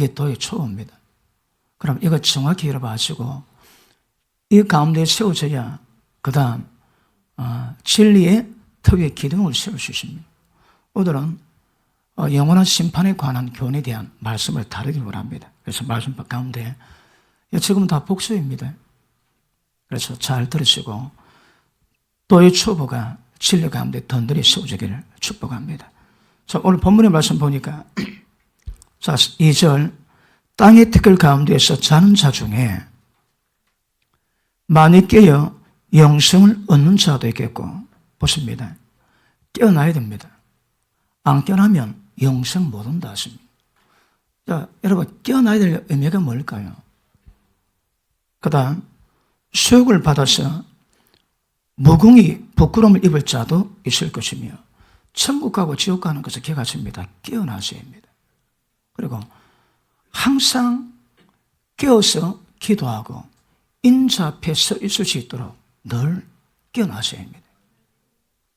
이게 도의 초보입니다. 그럼 이거 정확히 여러봐가지고 이 가운데 세워져야 그 다음 진리의 특유의 기둥을 세울 수 있습니다. 오늘은 영원한 심판에 관한 교훈에 대한 말씀을 다루기를 원합니다. 그래서 말씀 가운데 지금은 다 복수입니다. 그래서 잘 들으시고 도의 초보가 진리 가운데 던들이 세워지기를 축복합니다. 자, 오늘 본문의 말씀 보니까 자, 2절 땅의 티끌 가운데에서 자는 자 중에 많이 깨어 영생을 얻는 자도 있겠고, 보십니다. 깨어나야 됩니다. 안 깨어나면 영생 못 온다 하십니다. 자, 여러분, 깨어나야 될 의미가 뭘까요? 그 다음, 수욕을 받아서 무궁히 부끄러움을 입을 자도 있을 것이며, 천국 가고 지옥 가는 것을 기억하십니다. 깨어나셔야 합니다. 그리고 항상 깨어서 기도하고 인자 앞에 서 있을 수 있도록 늘 깨어나셔야 합니다.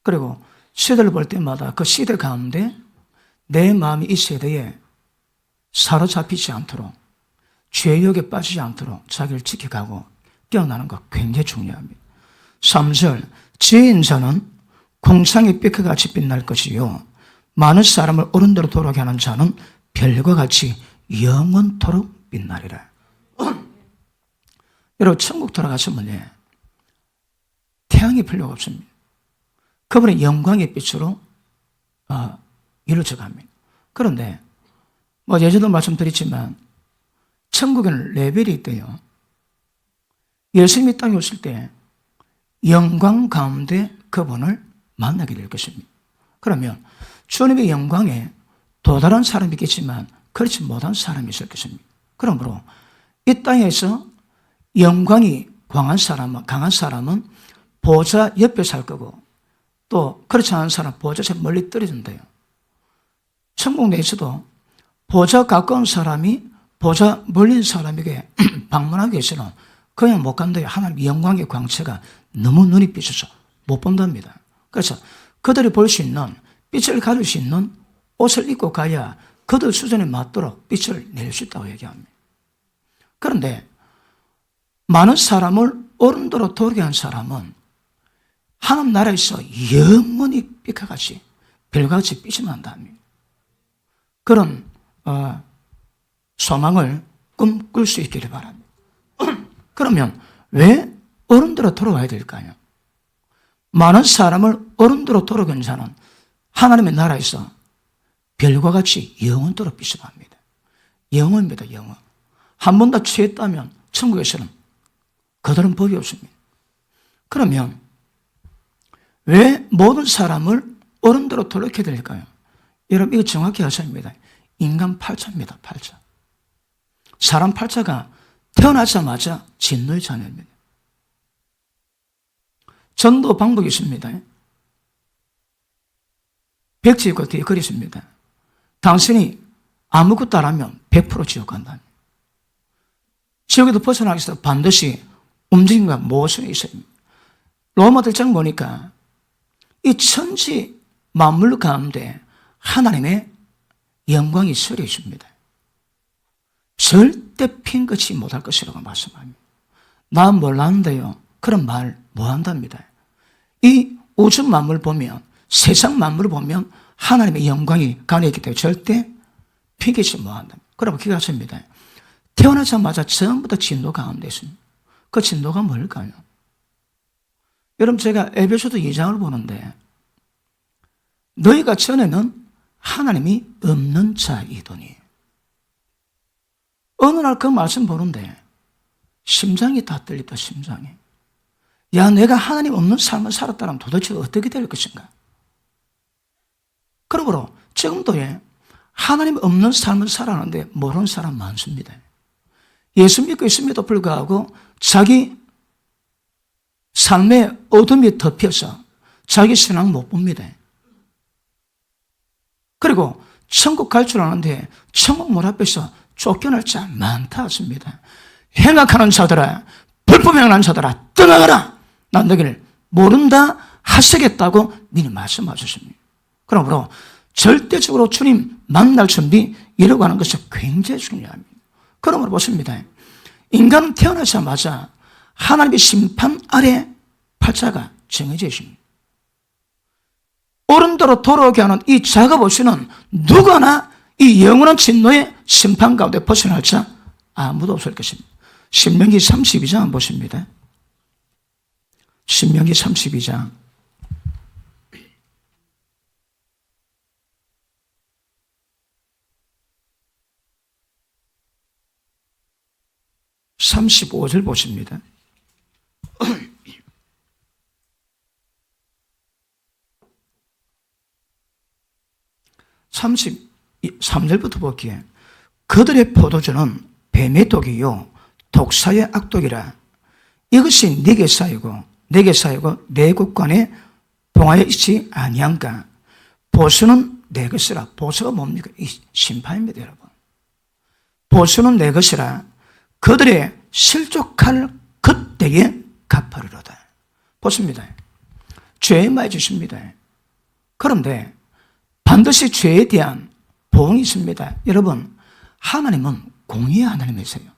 그리고 시대를 볼 때마다 그 시대 가운데 내 마음이 이 세대에 사로잡히지 않도록 죄욕에 빠지지 않도록 자기를 지켜가고 깨어나는 것 굉장히 중요합니다. 3절 지혜인 자는 공상의 빛과 같이 빛날 것이요 많은 사람을 옳은 대로 돌아가게 하는 자는 별과 같이 영원토록 빛나리라. 여러분 천국 돌아가시면 태양이 필요가 없습니다. 그분의 영광의 빛으로 이루어져 갑니다. 그런데 예전도 말씀드렸지만 천국에는 레벨이 있대요. 예수님이 땅에 오실 때 영광 가운데 그분을 만나게 될 것입니다. 그러면 주님의 영광에 도달한 사람이 있겠지만 그렇지 못한 사람이 있을 것입니다. 그러므로 이 땅에서 영광이 강한 사람은 보좌 옆에 살 거고 또 그렇지 않은 사람은 보좌에서 멀리 떨어진대요. 천국 내에서도 보좌 가까운 사람이 보좌 멀린 사람에게 방문하기 위해서는 그냥 못 간대요. 하나님의 영광의 광채가 너무 눈이 비쳐서 못 본답니다. 그래서 그들이 볼 수 있는 빛을 가질 수 있는 옷을 입고 가야 그들 수준에 맞도록 빛을 낼 수 있다고 얘기합니다. 그런데 많은 사람을 어른도로 돌게 한 사람은 하나님 나라에서 영원히 빛과 같이 별과 같이 빛이 난답니다. 그런 소망을 꿈꿀 수 있기를 바랍니다. 그러면 왜 어른도로 돌아와야 될까요? 많은 사람을 어른도로 돌아간 자는 하나님의 나라에서 별과 같이 영원토록 빛이 납니다. 영원입니다. 영원. 한 번 더 취했다면 천국에서는 그들은 법이 없습니다. 그러면 왜 모든 사람을 어른도로 돌아오게 될까요? 여러분 이거 정확히 하셔야 합니다. 인간 8자입니다. 8자. 사람 8자가 태어나자마자 진노의 자녀입니다. 전도 방법이 있습니다. 백지 있고 뒤에 글이 있습니다. 당신이 아무것도 안 하면 100% 지옥 간다. 지옥에도 벗어나기 위해서 반드시 움직임과 모션이 있어야 합니다. 로마서 1장 보니까 이 천지 만물 가운데 하나님의 영광이 서려 있습니다. 절대 핑긋이 못할 것이라고 말씀합니다. 나 몰랐는데요. 그런 말 못한답니다. 이 우주 만물을 보면 세상 만물을 보면 하나님의 영광이 가운데 있기 때문에 절대 핑긋이 못한답니다. 그러면 기억하십니다. 태어나자마자 전부 다 진노 가운데 있습니다. 그 진노가 뭘까요? 여러분 제가 에베소서 2장을 보는데 너희가 전에는 하나님이 없는 자이더니 어느 날 그 말씀 보는데 심장이 다 떨리다. 심장이. 야 내가 하나님 없는 삶을 살았다면 도대체 어떻게 될 것인가? 그러므로 지금도 하나님 없는 삶을 살아가는데 모르는 사람 많습니다. 예수 믿고 있음에도 불구하고 자기 삶의 어둠이 덮여서 자기 신앙 못 봅니다. 그리고 천국 갈 줄 아는데 천국 문 앞에서 쫓겨날 자 많다 하십니다. 행악하는 자들아, 불법 행하는 자들아, 떠나가라. 난 너희를 모른다 하시겠다고 미리 말씀하셨습니다. 그러므로 절대적으로 주님 만날 준비 이러고 하는 것이 굉장히 중요합니다. 그러므로 보십니다. 인간은 태어나자마자 하나님의 심판 아래 팔자가 정해져 있습니다. 옳은 대로 돌아오게 하는 이 작업 없이는 누구나 이 영원한 진노의 심판 가운데 벗어날 자 아무도 없을 것입니다. 신명기 32장 한번 보십니다. 신명기 32장 35절 보십니다. 33절부터 볼게요. 그들의 포도주는 뱀의 독이요 독사의 악독이라. 이것이 네게 쌓이고 내 국간에 봉하여 있지 아니한가. 보수는 내 것이라. 보수가 뭡니까? 이 심판입니다, 여러분. 보수는 내 것이라. 그들의 실족할 그때에 갚으리로다. 보십니다. 죄에 많이 주십니다. 그런데 반드시 죄에 대한 보응이 있습니다. 여러분, 하나님은 공의의 하나님이세요.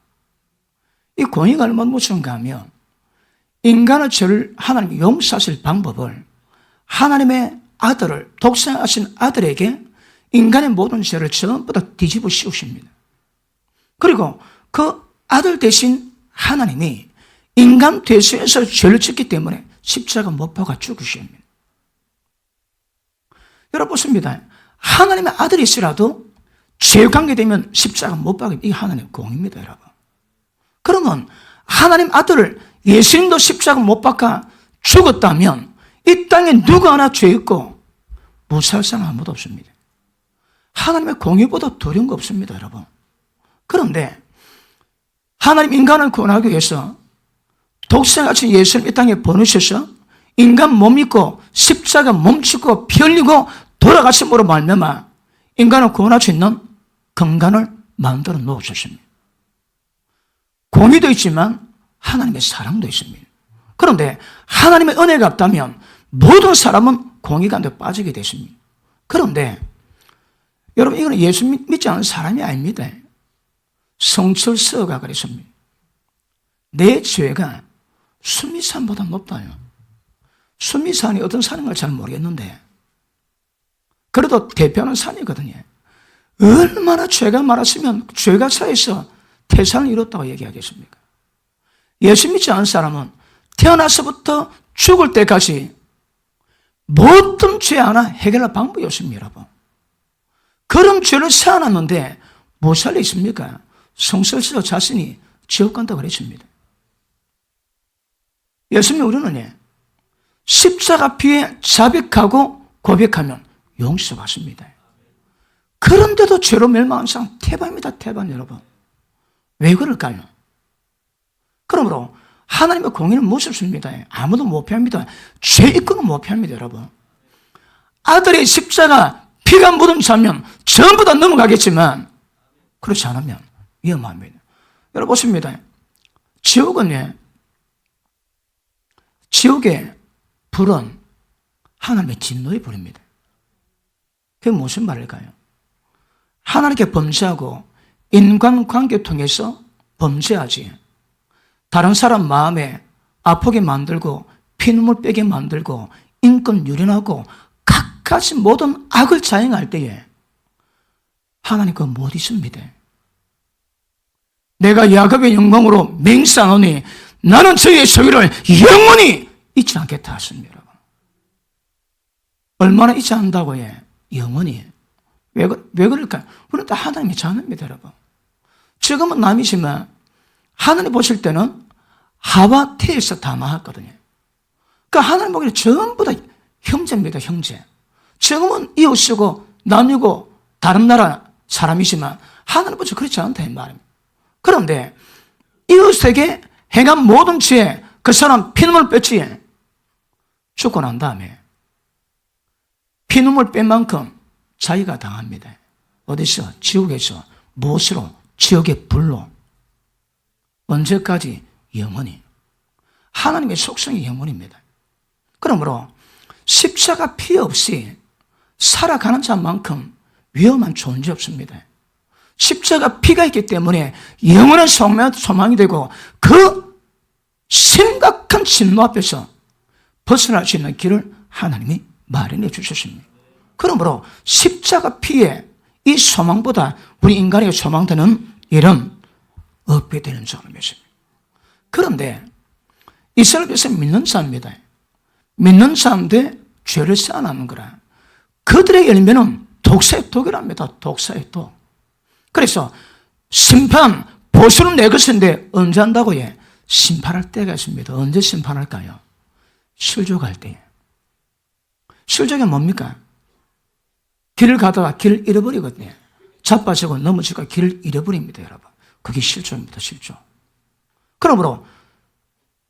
이 공의가 얼마나 무서운가 하면 인간의 죄를 하나님이 용서하실 방법을 하나님의 아들을, 독생하신 아들에게 인간의 모든 죄를 전부 다 뒤집어 씌우십니다. 그리고 그 아들 대신 하나님이 인간 대수에서 죄를 짓기 때문에 십자가 못 박아 죽으십니다. 여러분 보십니다. 하나님의 아들이시라도 죄 관계되면 십자가 못 박아. 이게 하나님의 공입니다, 여러분. 그러면 하나님 아들을 예수님도 십자가 못 박아 죽었다면 이 땅에 누구 하나 죄 있고 무사할 사람 아무도 없습니다. 하나님의 공의보다 두려운 거 없습니다, 여러분. 그런데 하나님 인간을 구원하기 위해서 독생하신 예수님 이 땅에 보내셔서 인간 몸 입고 십자가 몸치고 피 흘리고 돌아가심으로 말미암아 인간을 구원할 수 있는 근간을 만들어 놓으셨습니다. 공의도 있지만 하나님의 사랑도 있습니다. 그런데 하나님의 은혜가 없다면 모든 사람은 공의 가운데 빠지게 되십니다. 그런데 여러분, 이거는 예수 믿지 않는 사람이 아닙니다. 성철서가 그랬습니다. 내 죄가 수미산보다 높다요. 수미산이 어떤 산인 걸 잘 모르겠는데 그래도 대표하는 산이거든요. 얼마나 죄가 많았으면 죄가 쌓여서 태산을 이뤘다고 얘기하겠습니까? 예수 믿지 않은 사람은 태어나서부터 죽을 때까지 모든 죄 하나 해결할 방법이 없습니다, 여러분. 그런 죄를 쌓아놨는데 못 살려 있습니까? 성설서 자신이 지옥 간다고 그랬습니다. 예수님, 우리는 십자가 피에 자백하고 고백하면 용서받습니다. 그런데도 죄로 멸망한 사람 태반입니다, 태반, 여러분. 왜 그럴까요? 그러므로 하나님의 공의는 무섭습니다. 아무도 못 피합니다. 죄 있고는 못 피합니다, 여러분. 아들의 십자가 피가 묻은 자면 전부 다 넘어가겠지만 그렇지 않으면 위험합니다. 여러분 보십니다. 지옥의 불은 하나님의 진노의 불입니다. 그게 무슨 말일까요? 하나님께 범죄하고 인간관계 통해서 범죄하지, 다른 사람 마음에 아프게 만들고 피눈물 빼게 만들고 인권 유린하고 각가지 모든 악을 자행할 때에 하나님 그거 못 있습니다. 내가 야곱의 영광으로 맹세하노니 나는 저의 소유를 영원히 잊지 않겠다 하십니다. 얼마나 잊지 않는다고 해? 영원히. 왜 그럴까요? 우리는 다 하나님의 자녀입니다, 여러분. 지금은 남이지만 하나님 보실 때는 하와 태에서 다 나왔거든요. 그러니까 하나님 보기에는 전부 다 형제입니다, 형제. 지금은 이웃이고 남이고 다른 나라 사람이지만 하나님 보시면 그렇지 않다 이 말입니다. 그런데 이웃에게 행한 모든 죄에 그 사람 피눈물 뺐지, 죽고 난 다음에 피눈물 뺀 만큼 자기가 당합니다. 어디서? 지옥에서. 무엇으로? 지옥의 불로. 언제까지? 영원히. 하나님의 속성이 영원입니다. 그러므로 십자가 피 없이 살아가는 자만큼 위험한 존재 없습니다. 십자가 피가 있기 때문에 영원한 소망이 되고 그 심각한 진노 앞에서 벗어날 수 있는 길을 하나님이 마련해 주셨습니다. 그러므로 십자가 피에 이 소망보다 우리 인간에게 소망되는 일은 없게 되는 줄로 믿습니다. 그런데 이스라엘 백성 믿는 사람입니다. 믿는 사람들 죄를 쌓아나는 거라. 그들의 열매는 독사의 독이랍니다. 독사의 독. 그래서 심판, 보수는 내 것인데 언제 한다고 해? 심판할 때가 있습니다. 언제 심판할까요? 실족할 때에. 실족이 뭡니까? 길을 가다가 길을 잃어버리거든요. 자빠지고 넘어지고 길을 잃어버립니다, 여러분. 그게 실족입니다, 실족. 그러므로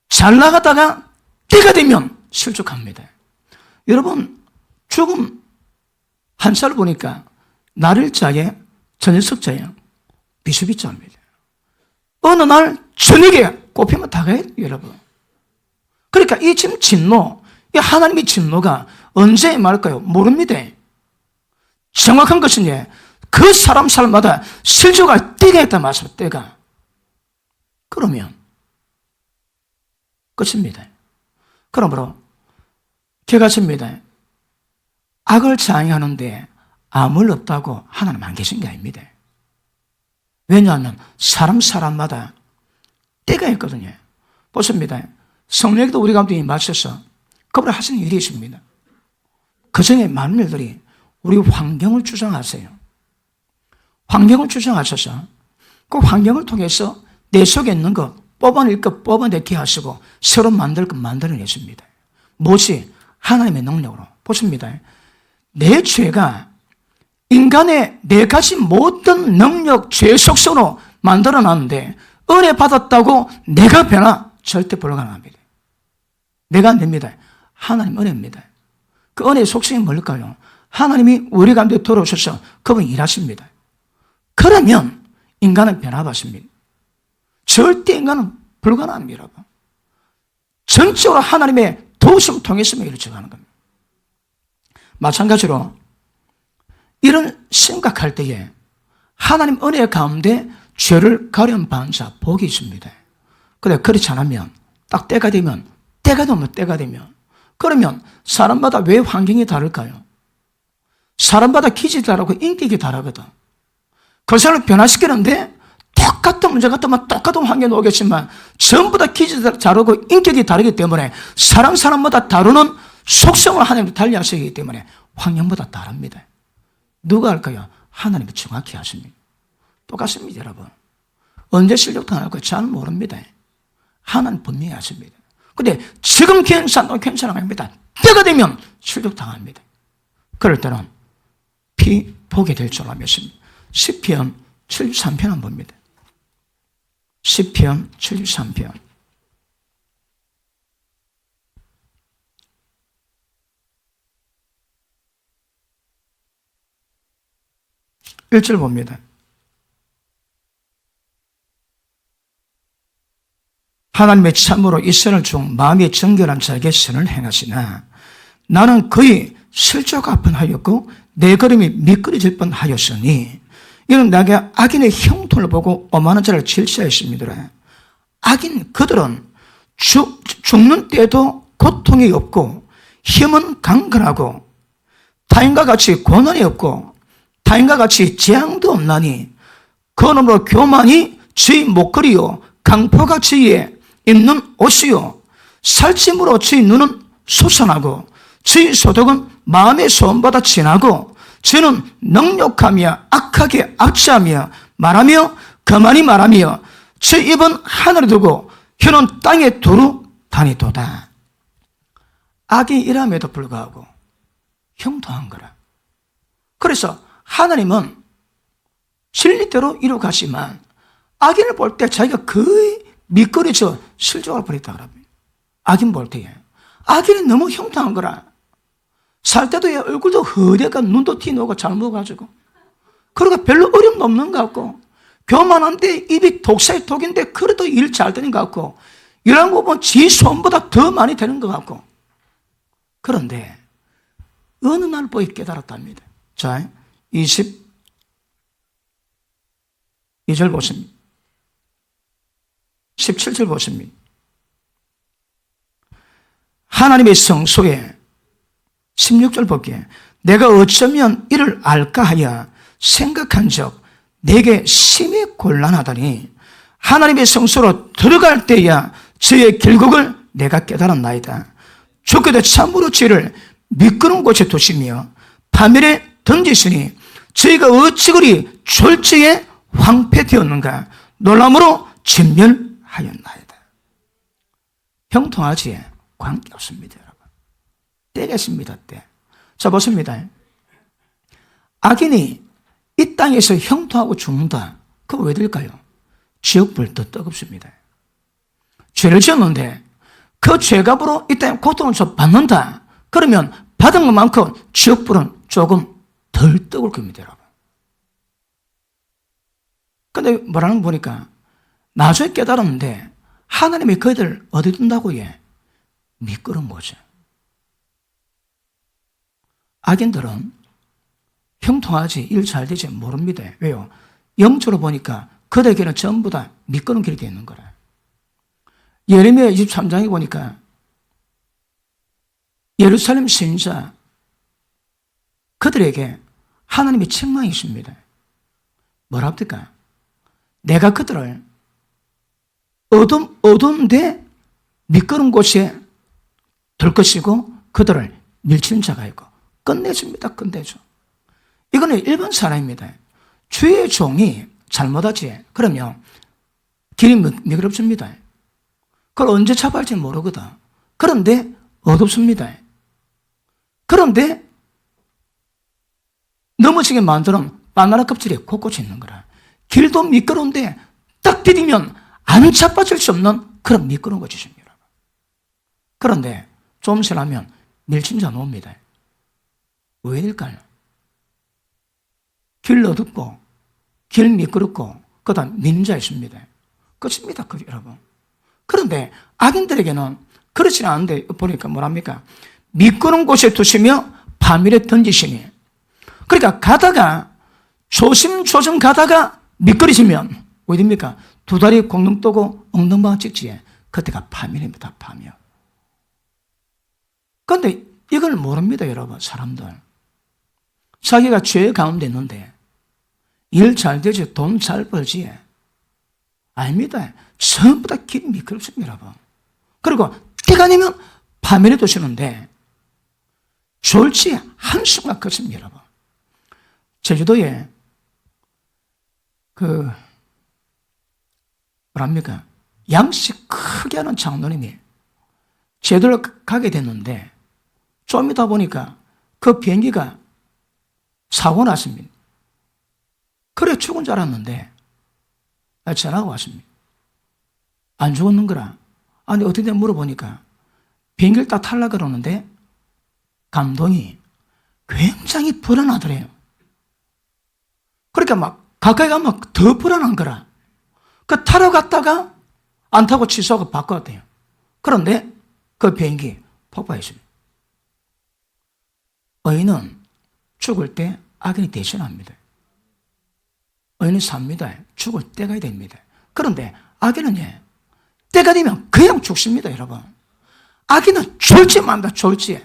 잘 나가다가 때가 되면 실족합니다. 여러분, 죽음 한살 보니까 날일자에 저녁석자에 비수비자입니다. 어느 날 저녁에 꼽히면 다 가요, 여러분. 그러니까 이 지금 진노, 이 하나님의 진노가 언제 말까요? 모릅니다. 정확한 것은 그 사람마다 실족할 때가 있다 말씀, 때가. 그러면 끝입니다. 그러므로 개가십니다. 악을 장애하는데 아무 일 없다고 하나님 안 계신 게 아닙니다. 왜냐하면 사람마다 때가 있거든요. 보십니다. 성령에도 우리 가운데 임하셔서 그분을 하시는 일이 있습니다. 그 중에 많은 일들이 우리 환경을 주장하세요. 환경을 주장하셔서 그 환경을 통해서 내 속에 있는 것 뽑아낼 것 뽑아내게 하시고 새로 만들 것 만들어내십니다. 무엇이? 하나님의 능력으로. 보십니다. 내 죄가 인간의 네 가지 모든 능력, 죄 속성으로 만들어놨는데 은혜 받았다고 내가 변화? 절대 불가능합니다. 내가 안 됩니다. 하나님 은혜입니다. 그 은혜의 속성이 뭘까요? 하나님이 우리 가운데 들어오셔서 그분이 일하십니다. 그러면 인간은 변화받습니다. 절대 인간은 불가능합니다, 여러분. 전적으로 하나님의 도우심을 통해서만 이루어가는 겁니다. 마찬가지로 이런 심각할 때에 하나님 은혜 가운데 죄를 가려운 자 복이 있습니다. 그런데 그렇지 않으면 딱 때가 되면 그러면 사람마다 왜 환경이 다를까요? 사람마다 기질이 다르고 인격이 다르거든. 그 사람을 변화시키는데 똑같은 문제 같으면 똑같은 환경에 오겠지만 전부 다 기질이 다르고 인격이 다르기 때문에 사람마다 다루는 속성을 하나님이 달리하시기 때문에 환경보다 다릅니다. 누가 할까요? 하나님이 정확히 하십니다. 똑같습니다, 여러분. 언제 실력당할까요? 잘 모릅니다. 하나님 분명히 하십니다. 근데 지금 괜찮아갑니다. 때가 되면 실력당합니다. 그럴 때는 보게 될 줄 믿습니다. 시편 73편 한번 봅니다. 시편 73편. 1절 봅니다. 하나님의 참으로 이스라엘 중 마음이 정결한 자에게 선을 행하시나 나는 그의 실족 뻔하였고 내 걸음이 미끄러질 뻔하였으니 이는 내게 악인의 형통을 보고 오만한 자를 질시하였습니다. 악인 그들은 죽는 때에도 고통이 없고 힘은 강건하고 타인과 같이 고난이 없고 타인과 같이 재앙도 없나니 그러므로 교만이 저희 목걸이요 강포가 저희의 입는 옷이요 살찜으로 저희 눈은 솟아나고 저희 소득은 마음의 소원보다 진하고 저는 능욕하며 악하게 악취하며 말하며 거만히 말하며 저 입은 하늘에 두고 혀는 땅에 두루 다니도다. 악이 일함에도 불구하고 형통한 거라. 그래서 하나님은 진리대로 이루가시만 악인을 볼 때 자기가 거의 미끄러져 실족할 뻔했다 그럽니다. 악인 볼 때에 악인이 너무 형통한 거라. 살 때도 얼굴도 허대가 눈도 튀노고 잘 먹어가지고 그러니까 별로 어려움도 없는 것 같고 교만한데 입이 독사의 독인데 그래도 일 잘 되는 것 같고 이런 거 보면 지 손보다 더 많이 되는 것 같고 그런데 어느 날 보이 깨달았답니다. 자, 2절 보십니다. 17절 보십니다. 하나님의 성소에 16절 볼게요. 내가 어쩌면 이를 알까 하여 생각한 적 내게 심히 곤란하다니 하나님의 성소로 들어갈 때야 저의 결국을 내가 깨달았나이다. 주께서 참으로 저희를 미끄러운 곳에 두시며 파멸에 던지시니 저희가 어찌 그리 졸지에 황폐되었는가 놀람으로 진멸하였나이다. 형통하지에 관계없습니다, 여러분. 때겠습니다, 때. 자, 보십니다. 악인이 이 땅에서 형통하고 죽는다. 그거 왜 될까요? 지옥불 더 뜨겁습니다. 죄를 지었는데 그 죄값으로 이 땅에 고통을 좀 받는다. 그러면 받은 것만큼 지옥불은 조금 덜 뜨거울 겁니다, 여러분. 근데 뭐라는 거 보니까 나중에 깨달았는데 하나님이 그들을 어디 둔다고 해? 미끄러운 거죠. 악인들은 형통하지 일 잘 되지 모릅니다. 왜요? 영적으로 보니까 그들에게는 전부 다 미끄러운 길이 되어 있는 거라. 예레미야 23장에 보니까 예루살렘 신자 그들에게 하나님의 책망이 있습니다. 뭐라 합니까? 내가 그들을 어두운데 미끄러운 곳에 둘 것이고 그들을 밀치는 자가 있고 끝내줍니다. 끝내줘. 이거는 일반 사람입니다. 주의 종이 잘못하지. 그러면 길이 미끄럽습니다. 그걸 언제 잡아할지 모르거든. 그런데 어둡습니다. 그런데 넘어지게 만드는 바나나 껍질에 곳곳이 있는 거라. 길도 미끄러운데 딱 디디면 안 자빠질 수 없는 그런 미끄러운 것이십니다. 그런데 좀 지나면 밀친자 놓습니다. 왜 될까요? 길 어둡고 길 미끄럽고 그다음 민자 있습니다. 끝입니다, 여러분. 그런데 악인들에게는 그렇지는 않은데 보니까 뭐랍니까? 미끄러운 곳에 두시며 파멸에 던지시니. 그러니까 가다가 조심조심 가다가 미끄러지면 왜 됩니까? 두 다리 공룡 떠고 엉덩방아 찍지에 그때가 파멸입니다. 파멸. 그런데 이걸 모릅니다, 여러분. 사람들 자기가 죄 가운데 있는데 일 잘 되지 돈 잘 벌지 아닙니다. 전부 다 길이 미끄럽습니다, 여러분. 그리고 때가 아니면 파멸에 두시는데 졸지에 한숨만 걷습니다, 여러분. 제주도에 뭐랍니까? 양식 크게 하는 장로님이 제주도를 가게 됐는데 좀 이따 보니까 그 비행기가 사고 났습니다. 그래 죽은 줄 알았는데 전화가 왔습니다. 안 죽었는 거라. 아니 어떻게 물어보니까 비행기를 딱 타려고 그러는데 감독이 굉장히 불안하더래요. 그러니까 막 가까이 가면 더 불안한 거라. 그 타러 갔다가 안 타고 취소하고 바꿨대요. 그런데 그 비행기 폭파했습니다. 의인은 죽을 때 악인이 대신합니다. 의인은 삽니다. 죽을 때가 됩니다. 그런데 악인은 때가 되면 그냥 죽습니다, 여러분. 악인은 졸지만다, 졸지.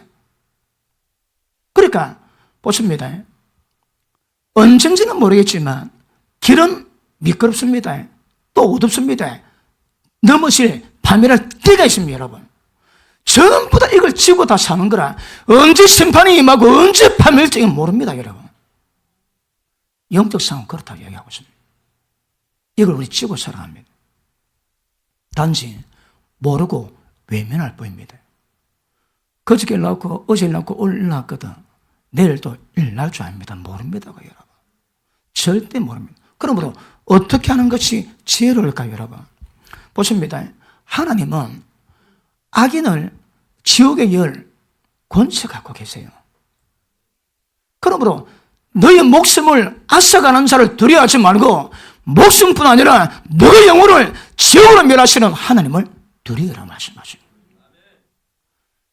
그러니까 보십니다. 언젠지는 모르겠지만 길은 미끄럽습니다. 또 어둡습니다. 넘어질 파멸할 때가 있습니다, 여러분. 전부 다 이걸 지고 다 사는 거라. 언제 심판이 임하고 언제 파멸할지 모릅니다, 여러분. 영적 상황은 그렇다고 이야기하고 있습니다. 이걸 우리 지고 살아갑니다. 단지 모르고 외면할 뿐입니다. 그저께 일 낳고 어제 일 낳고 오늘 일 낳거든. 내일도 일 날 줄 압니다. 모릅니다, 여러분. 절대 모릅니다. 그러므로 어떻게 하는 것이 지혜로울까요, 여러분? 보십니다. 하나님은 악인을 지옥에 열 권세 갖고 계세요. 그러므로 너의 목숨을 앗아가는 자를 두려워하지 말고 목숨뿐 아니라 너의 영혼을 지옥으로 멸하시는 하나님을 두려워라 말씀하십니다.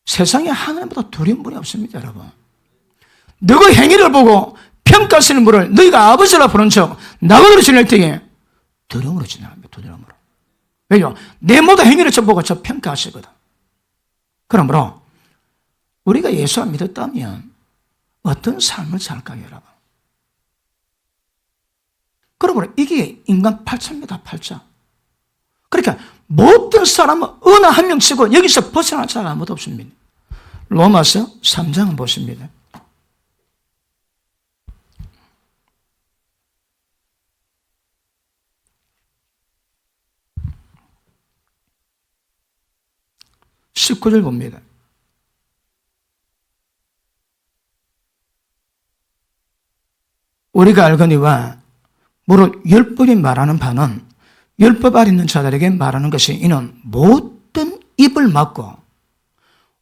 세상에 하나님보다 두려운 분이 없습니다, 여러분. 너의 행위를 보고 평가하시는 분을 너희가 아버지라 부른 척 나보다 지낼 때에 두려움으로 지나갑니다. 두려움으로. 왜요? 내 모든 행위를 보고 저 평가하시거든. 그러므로 우리가 예수를 믿었다면 어떤 삶을 살까요, 여러분? 그러므로 이게 인간 팔자입니다, 팔자. 그러니까 모든 사람은 어느 한 명 치고 여기서 벗어날 자가 아무도 없습니다. 로마서 3장을 보십니다. (19절) 봅니다. 우리가 알거니와 무릇 율법이 말하는 바는 율법 아래 있는 자들에게 말하는 것이 이는 모든 입을 막고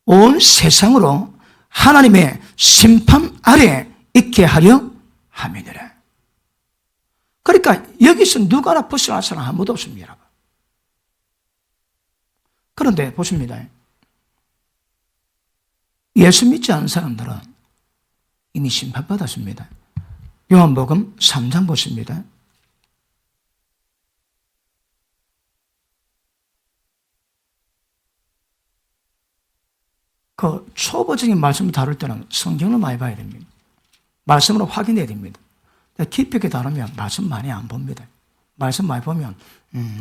온 세상으로 하나님의 심판 아래 있게 하려 함이니라. 그러니까 여기서 누가나 벗어날 사람 아무도 없습니다. 그런데 보십니다. 예수 믿지 않은 사람들은 이미 심판받았습니다. 요한복음 3장 보십니다. 그 초보적인 말씀을 다룰 때는 성경을 많이 봐야 됩니다. 말씀으로 확인해야 됩니다. 깊이 있게 다루면 말씀 많이 안 봅니다. 말씀 많이 보면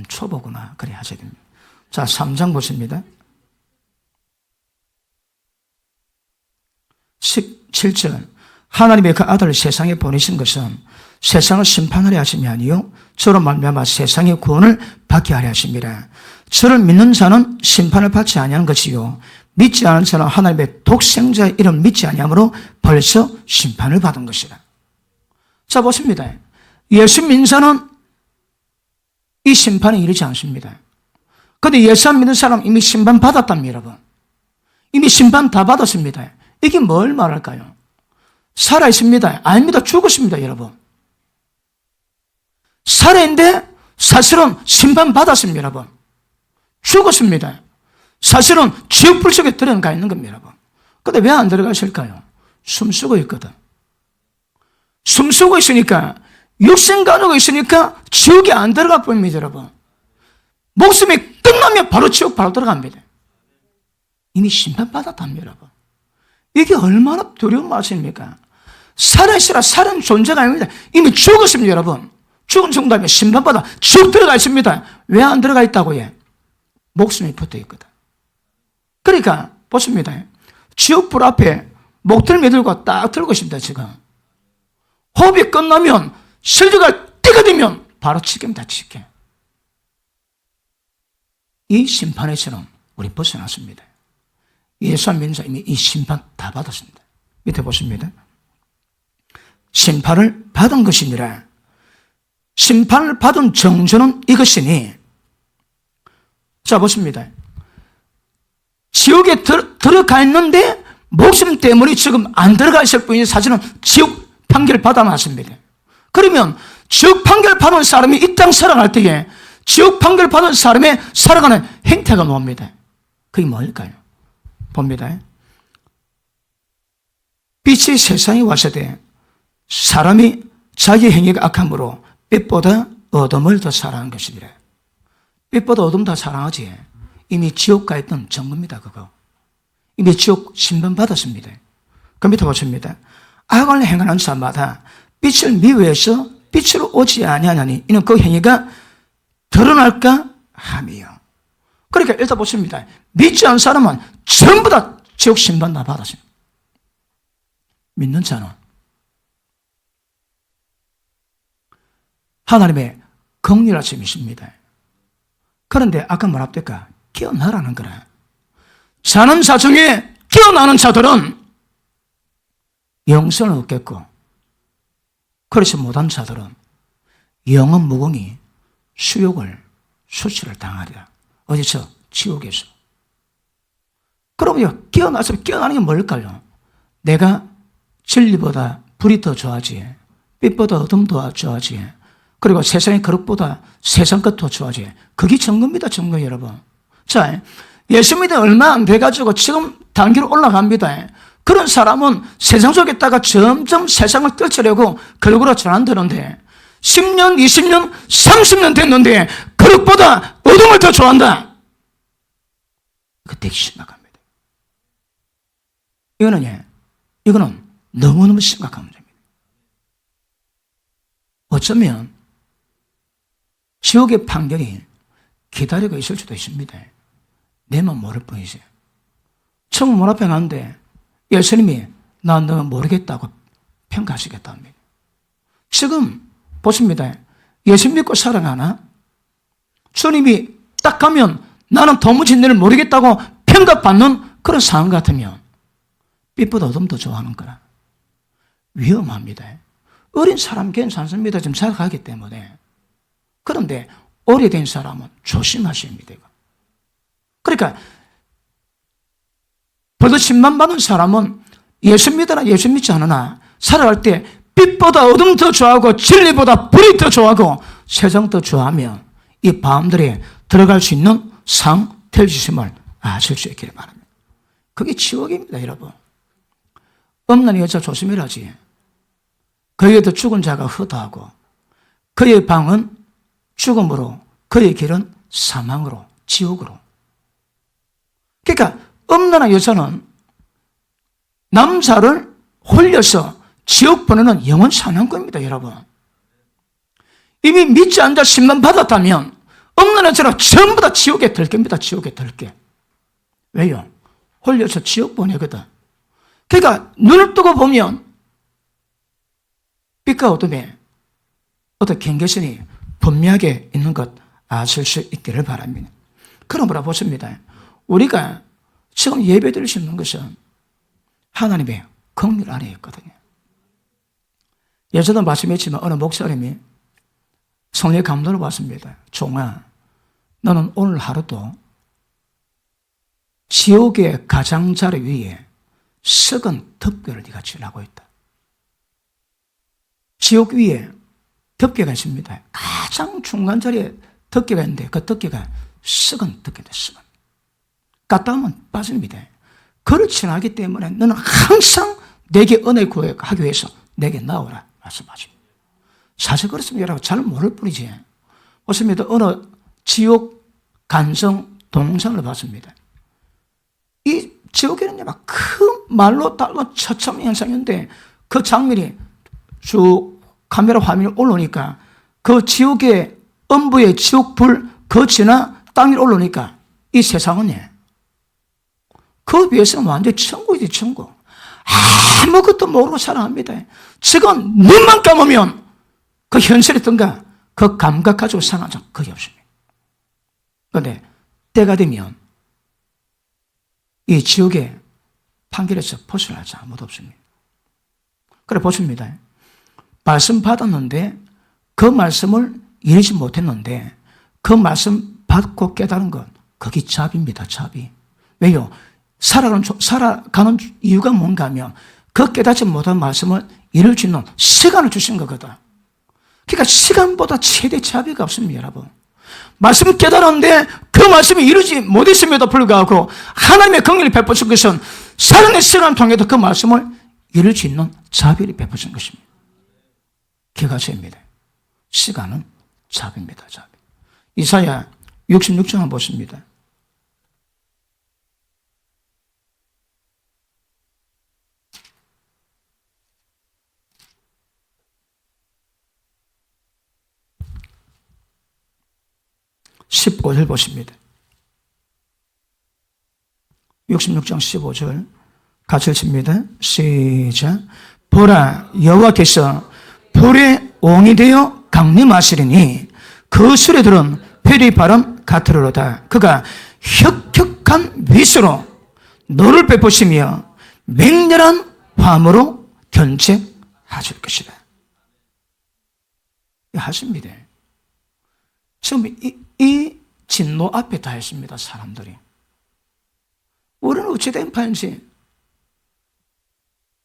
초보구나 그래 하셔야 됩니다. 자, 3장 보십니다. 17절 하나님의 그 아들을 세상에 보내신 것은 세상을 심판하려 하심이 아니요 저로 말미암아 세상의 구원을 받게 하려 하심이라. 저를 믿는 자는 심판을 받지 아니하는 것이요 믿지 않은 자는 하나님의 독생자의 이름 믿지 아니함으로 벌써 심판을 받은 것이라. 자, 보십니다. 예수 믿는 자는 이 심판에 이르지 않습니다. 그런데 예수 안 믿는 사람은 이미 심판 받았답니다, 여러분. 이미 심판 다 받았습니다. 이게 뭘 말할까요? 살아있습니다. 아닙니다. 죽었습니다, 여러분. 살아있는데 사실은 심판 받았습니다, 여러분. 죽었습니다. 사실은 지옥불 속에 들어가 있는 겁니다, 여러분. 그런데 왜 안 들어가실까요? 숨쉬고 있거든. 숨쉬고 있으니까, 육신 가지고 있으니까 지옥에 안 들어가 보입니다, 여러분. 목숨이 끝나면 바로 지옥 바로 들어갑니다. 이미 심판받았답니다, 여러분. 이게 얼마나 두려운 말씀입니까? 살아있으라 살은 존재가 아닙니다. 이미 죽었습니다, 여러분. 죽은 정도면 심판받아 지옥 들어가 있습니다. 왜 안 들어가 있다고요? 목숨이 붙어 있거든. 그러니까 보십니다. 지옥불 앞에 목덜미 들고 딱 들고 있습니다, 지금. 호흡이 끝나면 실드가 띠가 되면 바로 치게입니다, 치게. 이 심판에서는 우리 벗어났습니다. 예수 안 믿는 자 이미 이 심판 다 받았습니다. 밑에 보십니다. 심판을 받은 것이니라. 심판을 받은 정죄는 이것이니. 자, 보십니다. 지옥에 들어가 있는데 목숨 때문에 지금 안 들어가 있을 뿐이지 사실은 지옥 판결 받아놨습니다. 그러면 지옥 판결 받은 사람이 이 땅 살아갈 때에 지옥 판결 받은 사람의 살아가는 행태가 뭡니다. 그게 뭘까요? 봅니다. 빛이 세상에 왔을 때 사람이 자기 행위가 악함으로 빛보다 어둠을 더 사랑한 것이니라. 빛보다 어둠 더 사랑하지. 이미 지옥 가 있던 증거입니다, 그거. 이미 지옥 심판받았습니다. 그 밑에 보십니다. 악을 행하는 자마다 빛을 미워해서 빛으로 오지 아니하나니 이는 그 행위가 드러날까 함이요. 그러니까 일단 보십니다. 믿지 않은 사람은 전부 다 지옥 심판 다 받았습니다. 믿는 자는 하나님의 긍휼하심이십니다. 그런데 아까 뭐랍니까? 깨어나라는 거라. 자는 자 중에 깨어나는 자들은 영생을 얻겠고, 그렇지 못한 자들은 영원 무궁히 수치를 당하리라. 어디서? 지옥에서. 그러면 깨어나는 게 뭘까요? 내가 진리보다 불이 더 좋아하지, 빛보다 어둠 더 좋아하지, 그리고 세상의 거룩보다 세상 것 더 좋아하지. 그게 증거입니다, 증거 여러분. 자, 예수 믿어 얼마 안 돼가지고 지금 단계로 올라갑니다. 그런 사람은 세상 속에 있다가 점점 세상을 떨쳐내고 걸그로 전환되는데, 10년, 20년, 30년 됐는데 그릇보다 어둠을 더 좋아한다. 이거 되게 심각합니다. 이거는 너무너무 심각한 문제입니다. 어쩌면 지옥의 판결이 기다리고 있을 수도 있습니다. 내만 모를 뿐이지. 천국 문 앞에 가는데 예수님이 나 너 모르겠다고 평가하시겠다 합니다. 지금 보십니다. 예수 믿고 살아가나? 주님이 딱 가면 나는 도무지 너를 모르겠다고 평가받는 그런 상황 같으면 빛보다 어둠도 좋아하는 거라. 위험합니다. 어린 사람 괜찮습니다. 지금 살아가기 때문에. 그런데 오래된 사람은 조심하셔야 됩니다. 그러니까 벌써 10만 받은 사람은 예수 믿으나 예수 믿지 않으나 살아갈 때 빛보다 어둠 더 좋아하고 진리보다 불이 더 좋아하고 세상 더 좋아하면 이 밤들에 들어갈 수 있는 상태주심을 아실 수 있기를 바랍니다. 그게 지옥입니다, 여러분. 없는 여자 조심해라지. 그에게도 죽은 자가 허다하고 그의 방은 죽음으로 그의 길은 사망으로 지옥으로. 그러니까 없는 여자는 남자를 홀려서 지옥 보내는 영혼 사냥꾼입니다, 여러분. 이미 믿지 않은 자 10만 받았다면 없는 여자는 전부 다 지옥에 들깁니다, 지옥에 들게. 왜요? 홀려서 지옥 보내거든. 그러니까 눈을 뜨고 보면 빛과 어둠에 어떤 경계선이 분명하게 있는 것 아실 수 있기를 바랍니다. 그러므로 보십니다. 우리가 지금 예배드릴 수 있는 것은 하나님의 긍휼 안에 있거든요. 예전에 말씀했지만 어느 목사님이 성령 감동을 받습니다. 종아, 너는 오늘 하루도 지옥의 가장자리 위에 썩은 덮개를 네가 지나고 있다. 지옥 위에 덮개가 있습니다. 가장 중간 자리에 덮개가 있는데 그 덮개가 썩은 덮개다. 썩은. 갔다 오면 빠집니다. 그를 지나기 때문에 너는 항상 내게 은혜 구하기 위해서 내게 나오라 말씀하십니다. 사실 그렇습니다. 여러분 잘 모를 뿐이지. 보십니다. 어느 지옥 간성 동영상을 봤습니다. 이 지옥에는 막 큰 말로 달고 처참 현상인데 그 장면이 쭉 카메라 화면에 올라오니까 그 지옥의 음부의 지옥불 그 지나 땅 위로 올라오니까 이 세상은 그 비해서는 완전히 천국이지, 천국. 아무것도 모르고 살아갑니다. 지금 눈만 감으면 그 현실이 어떤가 그 감각 가지고 사는 적 거의 없습니다. 그런데 때가 되면 이 지옥의 판결에서 벗어날 자 아무도 없습니다. 그래 보십니다. 말씀 받았는데 그 말씀을 이해하지 못했는데 그 말씀 받고 깨달은 건 그게 자비입니다. 자비. 왜요? 살아가는 이유가 뭔가 하면 그 깨닫지 못한 말씀을 이룰 수 있는 시간을 주신 거거든. 그러니까 시간보다 최대 자비가 없습니다, 여러분. 말씀을 깨달았는데 그 말씀이 이루지 못했음에도 불구하고 하나님의 긍휼을 베푸신 것은 살아있는 시간을 통해서 그 말씀을 이룰 수 있는 자비를 베푸신 것입니다. 기가세입니다. 시간은 자비입니다, 자비. 이사야 66장 한번 보십니다. (15절) 보십니다. 66장 15절 같이 읽습니다. 시작. 보라, 여호와께서 불의 옹이 되어 강림하시리니 그 수레들은 회리 바람 같으리로다. 그가 혁혁한 위수로 너를 베푸시며 맹렬한 화음으로 견책하실 것이다. 하십니다. 지금 이 진노 앞에 다 있습니다, 사람들이. 우리는 어찌된 판지?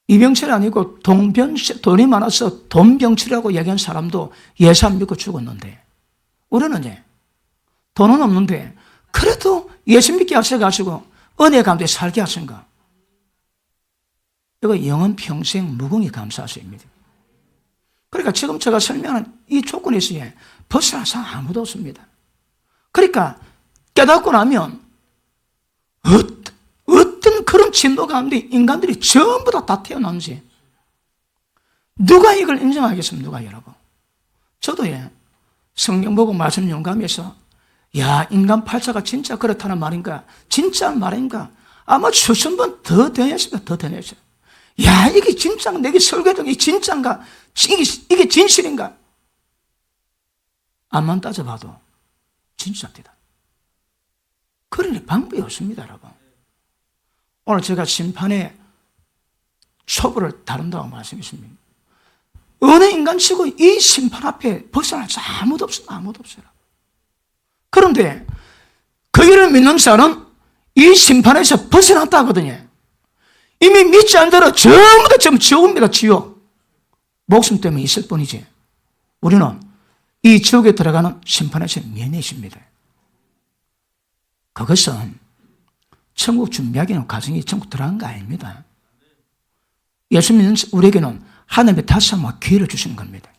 이병철이 아니고 동병철, 돈이 많아서 돈병철이라고 얘기한 사람도 예수 안 믿고 죽었는데, 우리는 돈은 없는데 그래도 예수 믿게 하셔가지고 은혜 가운데 살게 하신 거. 이거 영원 평생 무궁히 감사하십니다. 그러니까 지금 제가 설명하는 이 조건에서 벗어날 사람 아무도 없습니다. 그러니까 깨닫고 나면 어떤 그런 진도 가운데 인간들이 전부 다 태어난지 누가 이걸 인정하겠습니까? 누가 여러분? 저도 성경 보고 말씀 용감해서 야, 인간 팔자가 진짜 그렇다는 말인가? 진짜 말인가? 아마 수천 번 더 되었습니다. 더 되었어요. 야, 이게 진짜 내게 설교된 게 진짜인가? 이게 진실인가? 암만 따져봐도 진짜입니다. 그러니 방법이 없습니다, 여러분. 오늘 제가 심판의 초보를 다룬다고 말씀했습니다. 어느 인간치고 이 심판 앞에 벗어날 자 아무도 없어요. 아무도 없어요. 그런데 그이를 믿는 자는 이 심판에서 벗어났다거든요. 이미 믿지 않은 대로 전부 다 지금 지옥입니다. 지옥. 목숨 때문에 있을 뿐이지. 우리는 이 지옥에 들어가는 심판에서 면해집니다. 그것은 천국 준비하기 위한 과정이 천국 들어간 거 아닙니다. 예수 믿는 우리에게는 하나님의 다시 한번 기회를 주시는 겁니다.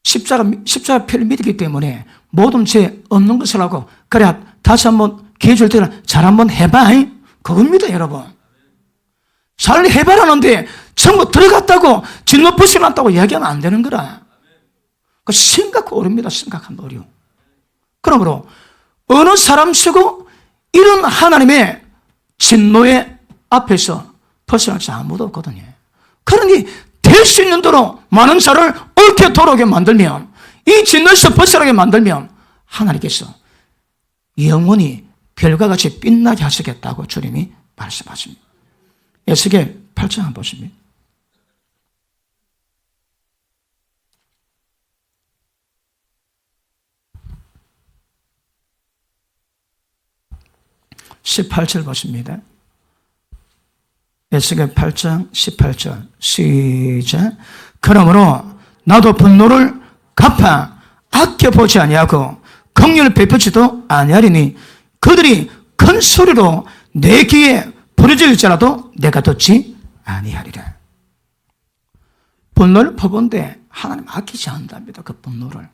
십자가 피를 믿기 때문에 모든 죄 없는 것을 하고 그래 다시 한번 기회 줄 때는 잘 한번 해봐. 그겁니다, 여러분. 잘 해봐라는데 천국 들어갔다고 진노 벗어났다고 이야기하면 안 되는 거라. 그 심각한 오류입니다. 심각한 오류. 그러므로 어느 사람 쓰고 이런 하나님의 진노의 앞에서 벗어날 수 아무도 없거든요. 그러니 될 수 있는 대로 많은 자를 옳게 돌아오게 만들면 이 진노에서 벗어나게 만들면 하나님께서 영원히 별과 같이 빛나게 하시겠다고 주님이 말씀하십니다. 에스겔 8장 한번 보십니다. (18절) 보십니다. 에스겔 8장 18절 시작. 그러므로 나도 분노를 갚아 아껴보지 아니하고 긍휼을 베푸지도 아니하리니 그들이 큰 소리로 내 귀에 부르짖을지라도 내가 듣지 아니하리라. 분노를 퍼본데 하나님 아끼지 않는답니다. 그 분노를.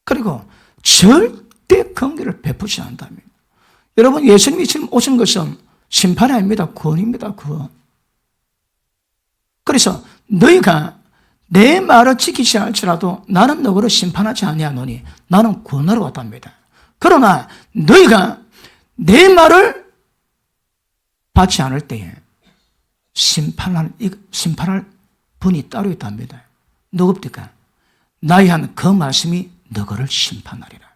그리고 절대 긍휼을 베푸지 않는답니다. 여러분, 예수님이 지금 오신 것은 심판이 아닙니다. 구원입니다. 구원. 그래서 너희가 내 말을 지키지 않을지라도 나는 너희를 심판하지 아니하노니 나는 구원하러 왔답니다. 그러나 너희가 내 말을 받지 않을 때에 심판할 분이 따로 있답니다. 누굽니까? 나의 한 그 말씀이 너희를 심판하리라.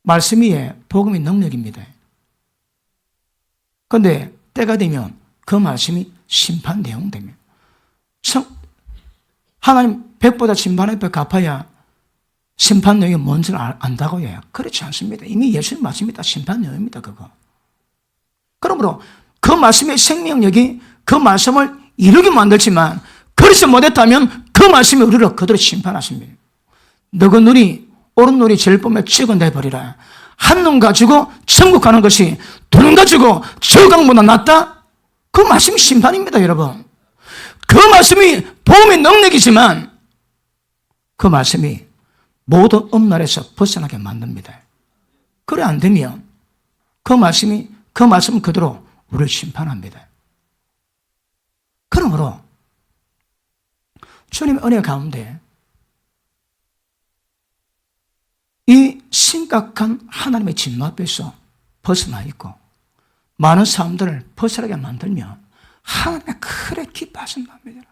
말씀이 복음의 능력입니다. 그런데 때가 되면 그 말씀이 심판 내용됩니다. 하나님 100보다 심판의 100 갚아야 심판 내용이 뭔지를 안다고 해요. 그렇지 않습니다. 이미 예수님 말씀이 다 심판 내용입니다. 그거. 그러므로 그 말씀의 생명력이 그 말씀을 이루게 만들지만 그렇지 못했다면 그 말씀이 우리를 그대로 심판하십니다. 너그 눈이 오른 눈이 제일 뻔에 찍어내버리라. 한 눈 가지고 천국 가는 것이 두 눈 가지고 저강보다 낫다? 그 말씀이 심판입니다, 여러분. 그 말씀이 복음의 능력이지만 그 말씀이 모든 엄날에서 벗어나게 만듭니다. 그래 안 되면 그 말씀은 그대로 우리를 심판합니다. 그러므로 주님의 은혜 가운데 이 심각한 하나님의 진노 앞에서 벗어나 있고 많은 사람들을 벗어나게 만들면 하나님의 그렇게 기뻐하신답니다.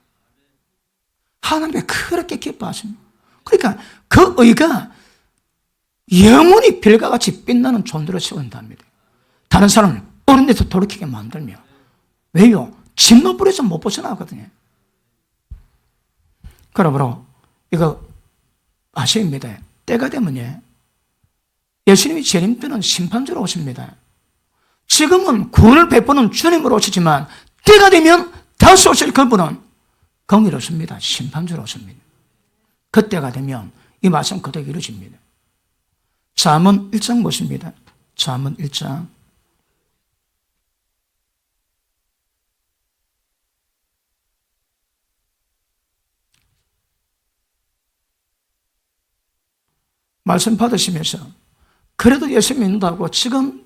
하나님의 그렇게 기뻐하십니다. 그러니까 그 의가 영원히 별과 같이 빛나는 존재로 세운답니다. 다른 사람을 옳은 데서 돌이키게 만들며. 왜요? 진노 불에서 못 벗어나거든요. 그러므로 이거 아십니다. 때가 되면 예수님이 재림 때는 심판주로 오십니다. 지금은 구원을 베푸는 주님으로 오시지만 때가 되면 다시 오실 그분은 공의롭습니다. 심판주로 오십니다. 그때가 되면 이 말씀 그대로 이루어집니다. 잠언 1장 보십니다. 잠언 1장 말씀 받으시면서 그래도 예수 믿는다고 지금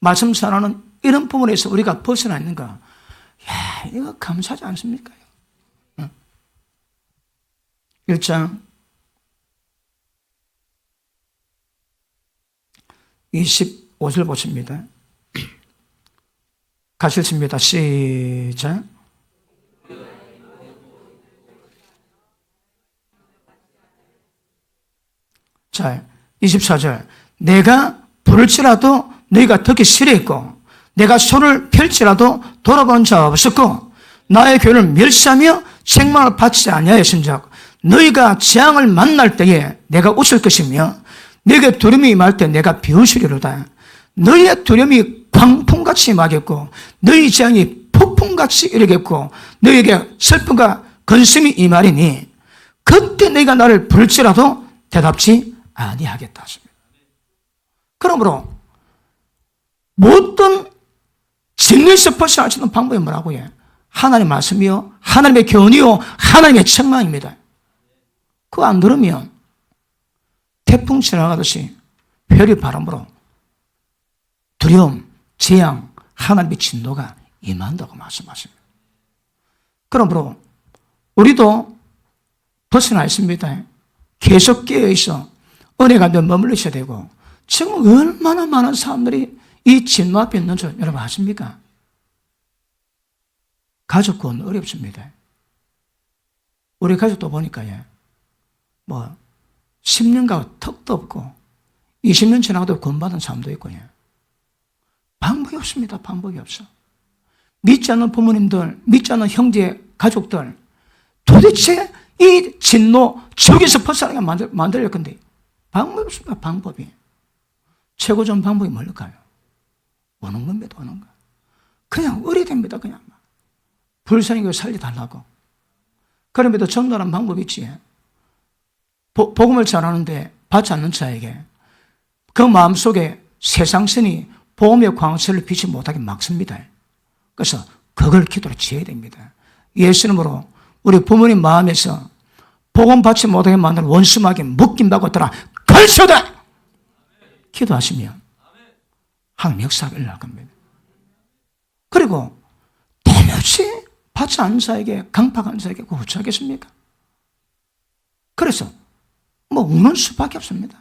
말씀 전하는 이런 부분에서 우리가 벗어나 있는가? 야, 이거 감사하지 않습니까? 1장 25절 보십니다. 같이 읽습니다. 시작. 자, 24절. 내가 부를지라도 너희가 듣기 싫어했고 내가 손을 펼지라도 돌아본 자 없었고 나의 교회를 멸시하며 책망을 받지 아니하였은즉 너희가 재앙을 만날 때에 내가 웃을 것이며 너희에게 두려움이 임할 때 내가 비웃으리로다. 너희의 두려움이 광풍같이 임하겠고 너희 재앙이 폭풍같이 이르겠고 너희에게 슬픔과 근심이 임하리니 그때 너희가 나를 부를지라도 대답지 아니하겠다 하십니다. 그러므로 모든 진리에서 벗어날 수 있는 방법이 뭐라고요? 하나님의 말씀이요, 하나님의 교훈이요, 하나님의 책망입니다. 그거 안 들으면 태풍 지나가듯이 회오리 바람으로 두려움, 재앙, 하나님의 진노가 임한다고 말씀하십니다. 그러므로 우리도 벗어나 있습니다. 계속 깨어있어 은혜 가운데 머물러셔야 되고 지금 얼마나 많은 사람들이 이 진노 앞에 있는 줄 여러분 아십니까? 가족 구원 어렵습니다. 우리 가족도 보니까 10년 가고 턱도 없고 20년 지나가도 구원받은 사람도 있고 방법이 없습니다. 방법이 없어. 믿지 않는 부모님들, 믿지 않는 형제, 가족들 도대체 이 진노 저기서 벗어나게 만들려고 건데 방법이 없습니다. 방법이. 최고 좋은 방법이 뭘까요? 오는 겁니다. 오는 거. 그냥 의뢰됩니다. 그냥 불쌍히 그 살려달라고. 그럼에도 정당한 방법이 있지. 복음을 전하는데 받지 않는 자에게 그 마음속에 세상선이 복음의 광선을 비치 못하게 막습니다. 그래서 그걸 기도로 지어야 됩니다. 예수님으로 우리 부모님 마음에서 복음 받지 못하게 만드는 원수마귀 묶임받고 있더라. 걸쳐다! 기도하시면 하나님 역사가 일어날 겁니다. 그리고 도무지 받지 않는 자에게, 강팍한 자에게 그거 어쩌겠습니까? 그래서 우는 수밖에 없습니다.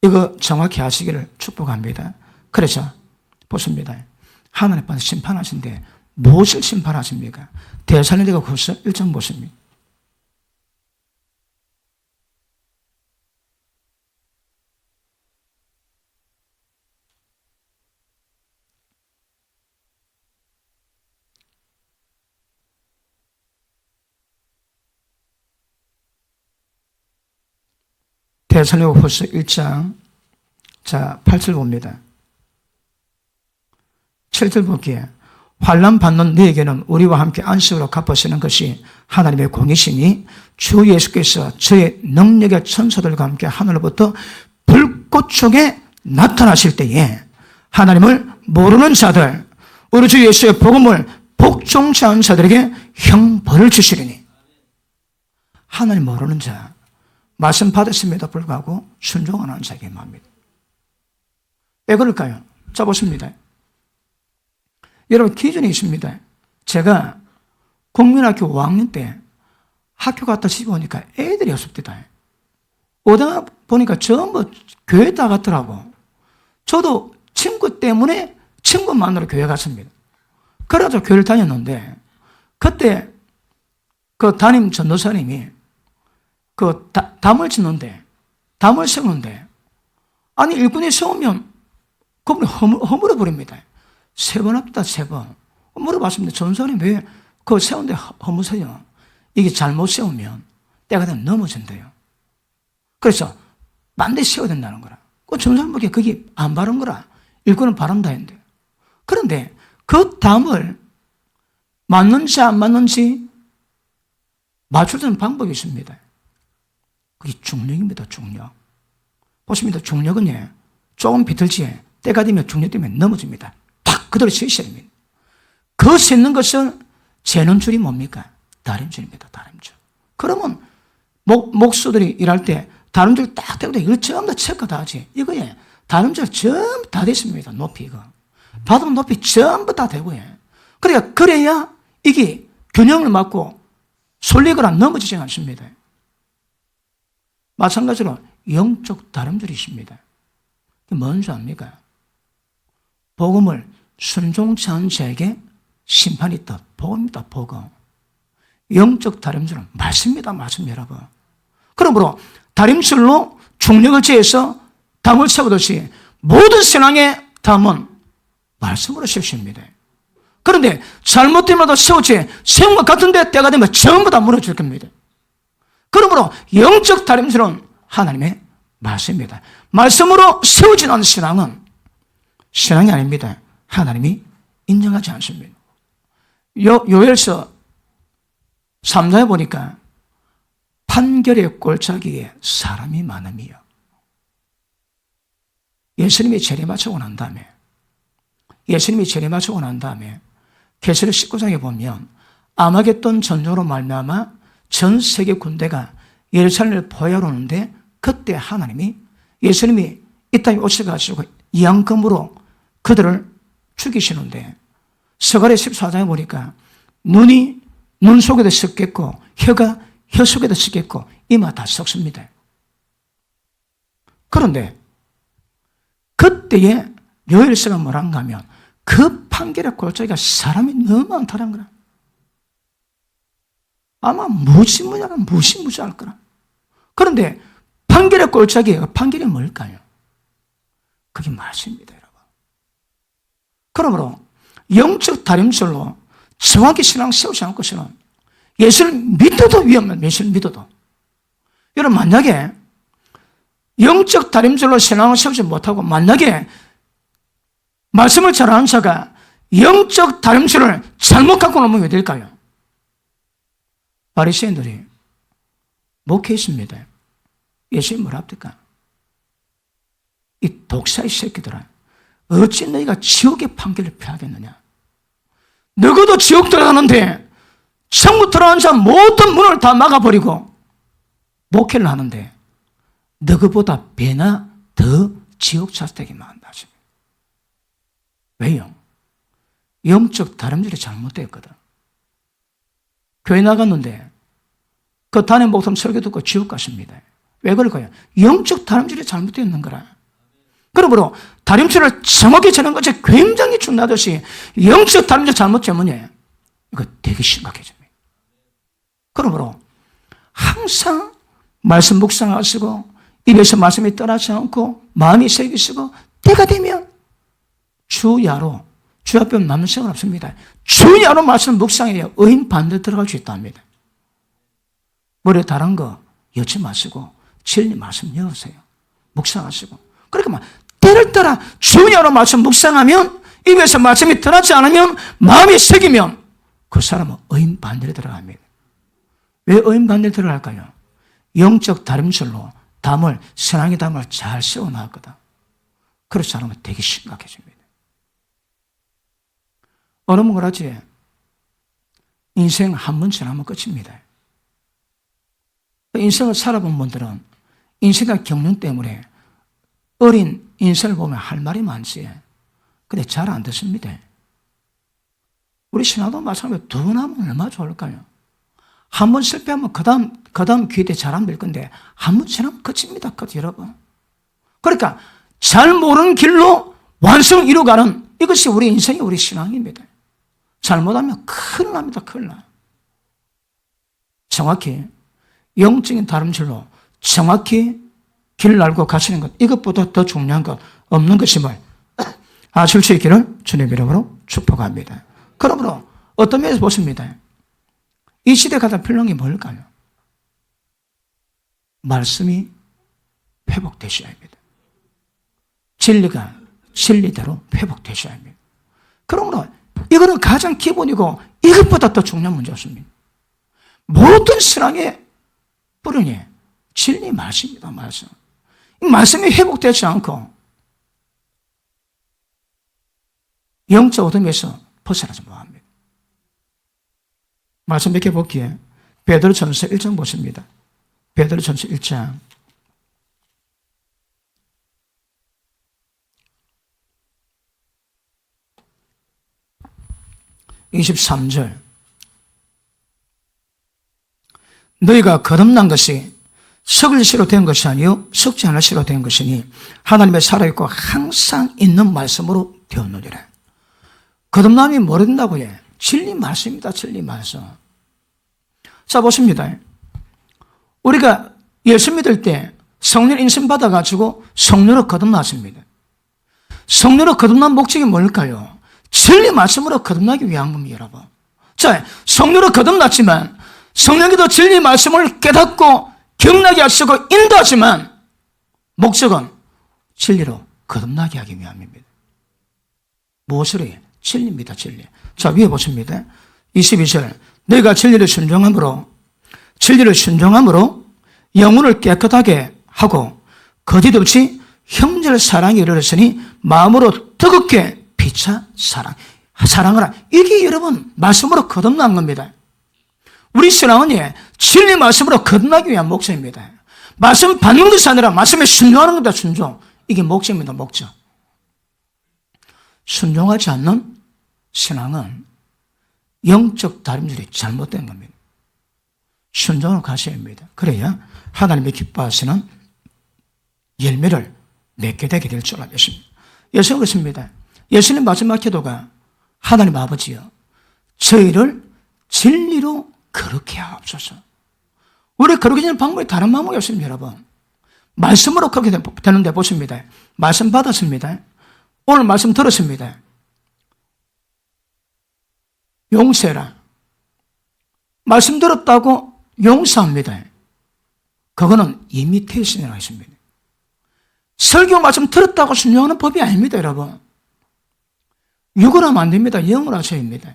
이거 정확히 아시기를 축복합니다. 그래서 보십니다. 하나님 앞에서 심판하신데 무엇을 심판하십니까? 데살로니가 후서 1장 보십니다. 데살로니가 후서 1장 8절 봅니다. 7절 볼게요. 환난 받는 너에게는 우리와 함께 안식으로 갚으시는 것이 하나님의 공이시니 주 예수께서 저의 능력의 천사들과 함께 하늘로부터 불꽃 속에 나타나실 때에 하나님을 모르는 자들, 우리 주 예수의 복음을 복종치 않은 자들에게 형벌을 주시리니. 하나님 모르는 자, 말씀 받았음에도 불구하고 순종 안 하는 자에게 말합니다. 왜 그럴까요? 자, 보십니다. 여러분, 기준이 있습니다. 제가 국민학교 5학년 때 학교 갔다 집에 오니까 애들이 없습니다. 오다가 보니까 전부 교회 다 갔더라고. 저도 친구 때문에 친구 만나러 교회 갔습니다. 그래서 교회를 다녔는데 그때 그 담임 전도사님이 그 담을 짓는데, 담을 세우는데, 아니, 일꾼이 세우면 그분이 허물어 버립니다. 3번 합니다, 3번. 물어봤습니다. 전도사님 왜 그거 세우는데 허무세요? 이게 잘못 세우면 때가 되면 넘어진대요. 그래서 반드시 세워야 된다는 거라. 그 전도사님 보기에 그게 안 바른 거라. 일꾼은 바른다 했는데. 그런데 그 담을 맞는지 안 맞는지 맞추는 방법이 있습니다. 그게 중력입니다, 중력. 보십니다. 중력은 조금 비틀지 때가 되면 중력 때문에 넘어집니다. 딱 그대로 서 있어야 됩니다. 그 set는 것을 재는 줄이 뭡니까? 다림줄입니다, 다림줄. 그러면 목수들이 일할 때 다림줄 딱 대고 이거 전부 다 체크 다 하지. 이거에 다림줄 전부 다 됐습니다. 높이 이거. 바닥 높이 전부 다 되고 해. 그러니까 그래야 이게 균형을 맞고 솔리거나 넘어지지 않습니다. 마찬가지로 영적 다림줄이십니다. 뭔지 압니까? 복음을 순종치 않은 자에게 심판이 있다. 복음입니다. 복음. 영적 다림줄은 말씀입니다. 말씀 여러분. 그러므로 다림줄로 중력을 제해서 담을 세우듯이 모든 신앙의 담은 말씀으로 세우십니다. 그런데 잘못되면 세우지 세운 것 같은데 때가 되면 전부 다 무너질 겁니다. 그러므로 영적 다림줄은 하나님의 말씀입니다. 말씀으로 세우지 않은 신앙은 신앙이 아닙니다. 하나님이 인정하지 않습니다. 요엘서 3장에 보니까 판결의 골짜기에 사람이 많음이요. 예수님이 재림하시고 난 다음에 계시록 19장에 보면 아마겟돈 전쟁으로 말미암아 전 세계 군대가 예루살렘을 포위하러 오는데 그때 하나님이 예수님이 이 땅에 오셔가지고 이양금으로 그들을 죽이시는데 서갈의 14장에 보니까 눈이 눈 속에도 썩겠고 혀가 혀 속에도 썩겠고 이마 다 썩습니다. 그런데 그때의 요엘서가 뭐란가 하면 그 판결의 골짜기가 사람이 너무 많다는 거라. 아마 무시무시할 거라. 그런데 판결의 골짜기가 판결이 뭘까요? 그게 말씀입니다, 여러분. 그러므로 영적 다림줄로 정확히 신앙 세우지 않고서는 예수를 믿어도 위험한 예수를 믿어도 여러분 만약에 영적 다림줄로 신앙을 세우지 못하고 만약에 말씀을 잘 아는 자가 영적 다림줄을 잘못 갖고 놓으면 왜 될까요? 바리새인들이 목회했습니다. 예수님 뭐라 합니까? 이 독사의 새끼들아, 어찌 너희가 지옥의 판결을 피하겠느냐? 너희도 지옥 들어가는데 천국 들어가는 자 모든 문을 다 막아버리고 목회를 하는데 너희보다 배나 더 지옥 자택이 많다. 왜요? 영적 다림줄이 잘못되었거든. 교회 나갔는데 그 단의 목숨 설교 듣고 지옥 갔습니다. 왜 그럴까요? 영적 다림줄이 잘못되었는 거라. 그러므로 다림줄을 정확히 차는 것이 굉장히 중요하듯이 영적 다림줄 잘못 때문에 이거 되게 심각해집니다. 그러므로 항상 말씀 묵상하시고 입에서 말씀이 떠나지 않고 마음이 새기시고 때가 되면 주야로 주 앞에 남는 시간 없습니다. 주야로 말씀 묵상해야 의인 반대 들어갈 수 있답니다. 머리에 다른 거 여지 마시고 진리 말씀 여으세요. 묵상하시고 그렇게 막 때를 따라 주야로 말씀 묵상하면 입에서 말씀이 떠나지 않으면 마음이 새기면 그 사람은 의인 반대로 들어갑니다. 왜 의인 반대로 들어갈까요? 영적 다림줄로 담을 신앙의 담을 잘 세워놨거든. 그렇지 않으면 되게 심각해집니다. 어느 그러지 인생 한 번 지나면 끝입니다. 인생을 살아본 분들은 인생의 경륜 때문에 어린 인생을 보면 할 말이 많지. 근데 잘 안 듣습니다. 우리 신앙도 마찬가지로 두 번 하면 얼마나 좋을까요? 한 번 실패하면 그 다음 기회 때 잘 안 될 건데 한 번 지나면 끝입니다. 끝 여러분. 그러니까 잘 모르는 길로 완성을 이루어가는 이것이 우리 인생이 우리 신앙입니다. 잘못하면 큰일 납니다. 큰일 나. 정확히 영적인 다림줄로 정확히 길을 알고 가시는 것, 이것보다 더 중요한 것 없는 것임을 아실 수 있기를 주님 이름으로 축복합니다. 그러므로 어떤 면에서 보십니다. 이 시대에 가장 필요한 게 뭘까요? 말씀이 회복되셔야 합니다. 진리가 진리대로 회복되셔야 합니다. 그러므로 이거는 가장 기본이고 이것보다 더 중요한 문제 없습니다. 모든 신앙의 뿌리니 진리 말씀입니다. 말씀. 이 말씀이 회복되지 않고 영적 어둠에서 벗어나지 못합니다. 말씀 몇 개 볼기에 베드로전서 1장 보십니다. 베드로전서 1장 23절. 너희가 거듭난 것이 썩을 씨로 된 것이 아니요 썩지 않을 씨로 된 것이니 하나님의 살아있고 항상 있는 말씀으로 되었느니라. 거듭남이 뭐라 된다고 해? 진리 말씀입니다. 진리 말씀. 자, 보십니다. 우리가 예수 믿을 때 성령 인심 받아가지고 성령으로 거듭났습니다. 성령으로 거듭난 목적이 뭘까요? 진리 말씀으로 거듭나기 위한 겁니다, 여러분. 자, 성령으로 거듭났지만 성령께도 진리 말씀을 깨닫고 기억나게 하시고 인도하지만 목적은 진리로 거듭나게 하기 위함입니다. 무엇으로 해? 진리입니다. 진리. 자, 위에 보십니다. 22절. 너희가 진리를 순종함으로 영혼을 깨끗하게 하고 거짓 없이 형제를 사랑에 이르렀으니 마음으로 뜨겁게 피차 사랑하라. 이게 여러분 말씀으로 거듭난 겁니다. 우리 신앙은 진리 말씀으로 거듭나기 위한 목적입니다. 말씀 받는 것이 아니라 말씀에 순종하는 겁니다. 순종. 이게 목적입니다. 목적. 순종하지 않는 신앙은 영적 다림질이 잘못된 겁니다. 순종을 가셔야 합니다. 그래야 하나님의 기뻐하시는 열매를 맺게 되게 될 줄 알겠습니다. 예수는 그렇습니다. 예수님 마지막 기도가 하나님 아버지여 저희를 진리로 거룩해 하옵소서. 우리 거룩해 지는 방법이 다른 방법이 없습니다. 여러분. 말씀으로 그렇게 되는데 보십니다. 말씀 받았습니다. 오늘 말씀 들었습니다. 용서해라. 말씀 들었다고 용서합니다. 그거는 이미테이션이라고 했습니다. 설교 말씀 들었다고 순종하는 법이 아닙니다, 여러분. 육을 하면 안 됩니다. 영을 하셔야 합니다.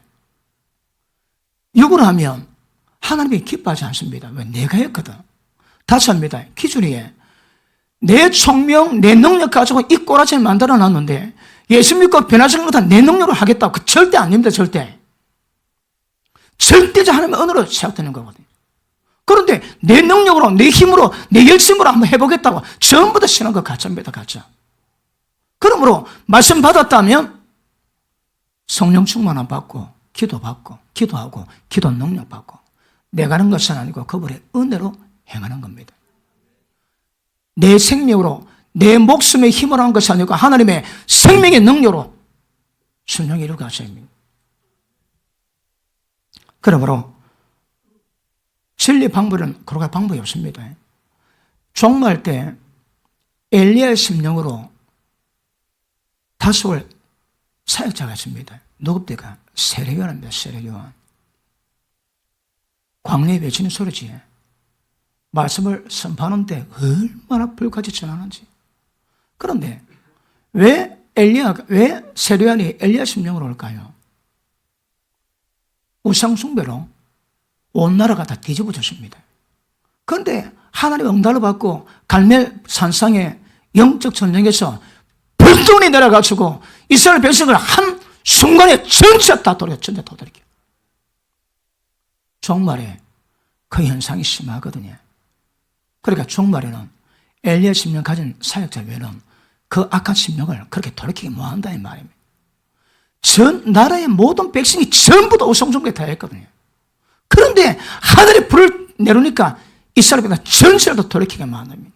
육을 하면 하나님이 기뻐하지 않습니다. 왜? 내가 했거든. 다시 합니다. 기준이 내 총명, 내 능력 가지고 이 꼬라지를 만들어 놨는데 예수 믿고 변화시키는 것은 내 능력으로 하겠다고. 그 절대 아닙니다. 절대. 절대적 하나님의 은혜로 시작되는 거거든요. 그런데 내 능력으로, 내 힘으로, 내 열심으로 한번 해보겠다고 전부 다 신한 거 가짜입니다. 가짜. 그러므로 말씀 받았다면 성령 충만함 받고 기도하고 기도 능력 받고 내가 하는 것은 아니고 그분의 은혜로 행하는 겁니다. 내 생명으로 내 목숨의 힘을 하는 것이 아니고 하나님의 생명의 능력으로 순종이 이루어가셔야 합니다. 그러므로 진리 방법은 그러한 방법이 없습니다. 종말 때 엘리야의 심령으로 다섯을 사역자가 있습니다. 누굽니까? 세례요한입니다. 세례요한. 광야에 외치는 소리지. 말씀을 선포하는데 얼마나 불같이 전하는지. 그런데 왜 세례요한이 엘리야 심령으로 올까요? 우상숭배로 온 나라가 다 뒤집어졌습니다. 그런데 하나님의 응답을 받고 갈멜 산상의 영적 전쟁에서 불똥이 내려가지고 이스라엘 백성을 한 순간에 전체 다 전체 도돌이켜. 종말에 그 현상이 심하거든요. 그러니까 종말에는 엘리야 심령 가진 사역자 외에는 그 악한 심령을 그렇게 돌이키게 못한다 이 말입니다. 전 나라의 모든 백성이 전부 다 우상숭배 다 했거든요. 그런데 하늘에 불을 내려니까 이스라엘 백성 전체를 다 돌이키게 만듭니다.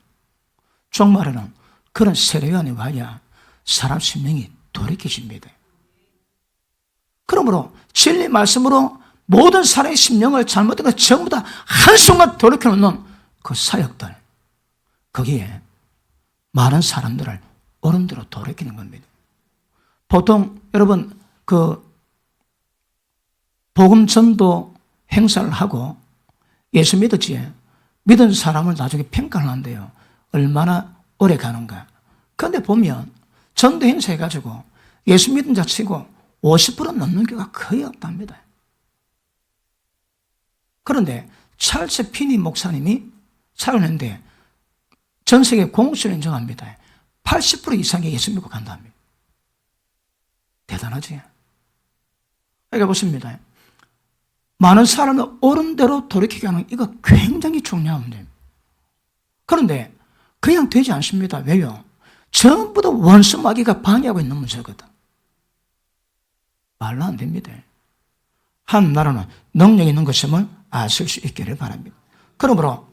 종말에는 그런 세례요한이 와야 사람 심령이 돌이켜집니다. 그러므로 진리 말씀으로 모든 사람의 심령을 잘못된 것 전부 다 한순간 돌이켜놓는 그 사역들, 거기에 많은 사람들을 옳은 대로 돌이키는 겁니다. 보통 여러분 그 복음 전도 행사를 하고 예수 믿었지 믿은 사람을 나중에 평가를 한대요. 얼마나 오래 가는가. 그런데 보면 전도 행사해가지고 예수 믿은 자 치고 50% 넘는 경우가 거의 없답니다. 그런데 찰스 피니 목사님이 사용했는데 전 세계 공식으로 인정합니다. 80% 이상이 예수 믿고 간답니다. 대단하지? 그러니까 보십니다. 많은 사람을 옳은 대로 돌이키게 하는 이거 굉장히 중요한 문제입니다. 그런데 그냥 되지 않습니다. 왜요? 전부 다 원수 마귀가 방해하고 있는 문제거든. 말로 안 됩니다. 한 나라는 능력 있는 것임을 아실 수 있기를 바랍니다. 그러므로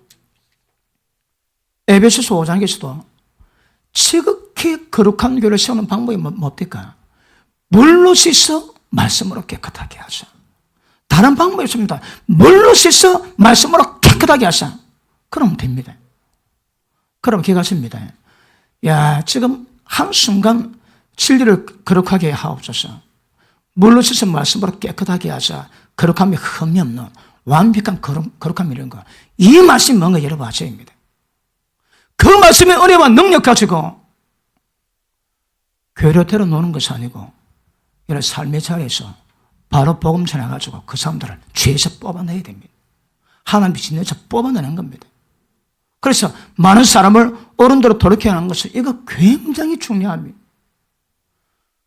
에베소서 5장에서도 지극히 거룩한 교회를 세우는 방법이 뭡니까? 물로 씻어 말씀으로 깨끗하게 하자. 다른 방법이 없습니다. 물로 씻어 말씀으로 깨끗하게 하자. 그러면 됩니다. 그럼 기가십니다. 야, 지금 한순간 진리를 거룩하게 하옵소서. 물로 씻어 말씀으로 깨끗하게 하자. 거룩함이 흠이 없는 완벽한 거룩함 이런 거. 이 말씀이 뭔가 여러분 아셔야 합니다. 그 말씀의 은혜와 능력 가지고 교회로 데려노는 것이 아니고 이런 삶의 자리에서 바로 복음 전해가지고 그 사람들을 죄에서 뽑아내야 됩니다. 하나님이 진리에서 뽑아내는 겁니다. 그래서 많은 사람을 어른대로 돌이켜 하는 것은 이거 굉장히 중요합니다.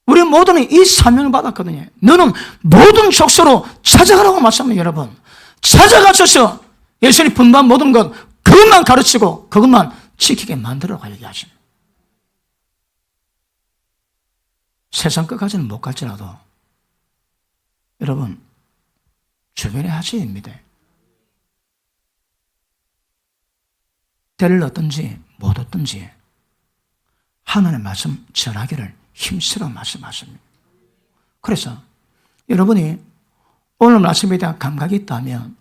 우리 모두는 이 사명을 받았거든요. 너는 모든 족속으로 찾아가라고 말씀합니다. 여러분 찾아가셔서 예수님이 분부한 모든 것 그것만 가르치고 그것만 지키게 만들어가 얘기하십니다. 세상 끝까지는 못 갈지라도 여러분 주변에 하셔야 됩니다. 때를 얻든지 못 얻든지 하나님의 말씀 전하기를 힘쓰러 말씀하십니다. 그래서 여러분이 오늘 말씀에 대한 감각이 있다면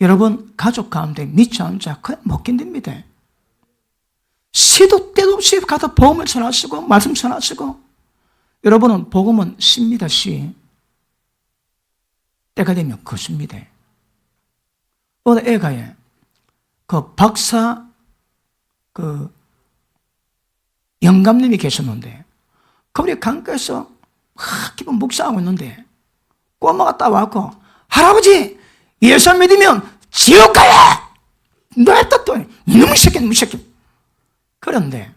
여러분 가족 가운데 믿지 않는 자 그냥 못 견딥니다. 시도 때도 없이 가서 복음을 전하시고 말씀 전하시고 여러분은 복음은 씨입니다. 씨. 때가 되면 걷습니다. 어느 애가에 그 박사 그 영감님이 계셨는데 그분이 강가에서 기분 묵상하고 있는데 꼬마가 따와갖고 할아버지 예수 믿으면 지옥 가야 너했다 또 이놈의 새끼 그런데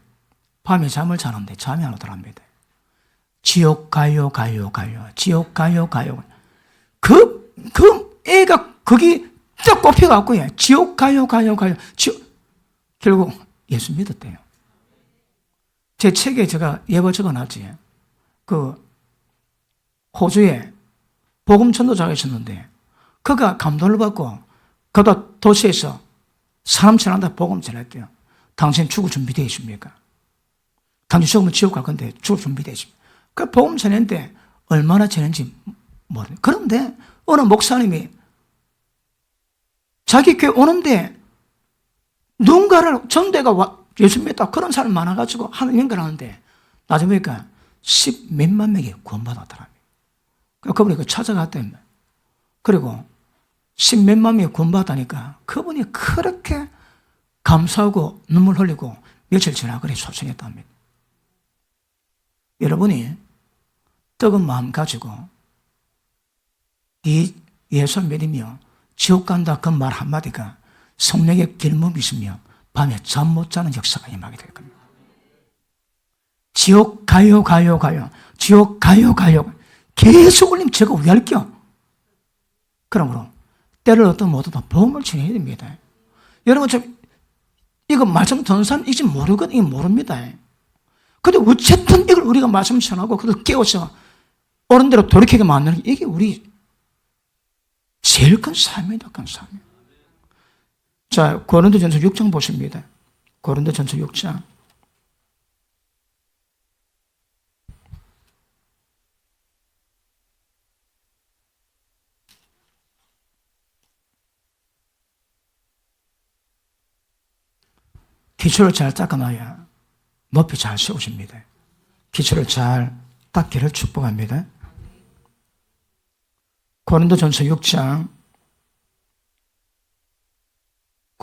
밤에 잠을 자는데 잠이 안 오더랍니다. 지옥 가요 지옥 가요 그 애가 거기 딱 꼽혀갖고 지옥 가요 지옥 결국 예수 믿었대요. 제 책에 제가 예보 적어놨지. 그 호주에 복음 전도자가 있었는데 그가 감동을 받고 그가 도시에서 사람 전한다 복음 전할게요. 당신 죽을 준비되어 있습니까? 당신 죽으면 지옥 갈 건데 죽을 준비되어 있습니까? 그 복음 전했는데 얼마나 전했는지 모르겠어요. 그런데 어느 목사님이 자기 교회 오는데 누군가를 전대가 예수 믿다 그런 사람 많아가지고 하나님 연결하는데 나중에 보니까 10몇만 명이 구원받았더라고요. 그분이 그 찾아갔다며. 그리고 10몇만 명이 구원받았다니까 그분이 그렇게 감사하고 눈물 흘리고 며칠 지나 그래 소송했답니다. 여러분이 뜨거운 마음 가지고 네 예수 믿으며 지옥 간다 그 말 한마디가 성령의 길몸이 있으며 밤에 잠 못 자는 역사가 임하게 될 겁니다. 지옥 가요 지옥 가요 계속 울리면 제가 왜 할게요? 그러므로 때를 어떤 모두도 복음을 전해야 됩니다. 여러분 이거 말씀 듣는 사람 이제 모르거든요. 모릅니다. 근데 어쨌든 이걸 우리가 말씀 전하고 그걸 깨워서 어른대로 돌이키게 만드는 게 이게 우리 제일 큰 삶이다. 큰 삶. 자, 고린도전서 6장 보십니다. 고린도전서 6장. 기초를 잘 닦아놔야 높이 잘 세우십니다. 기초를 잘 닦기를 축복합니다. 고린도전서 6장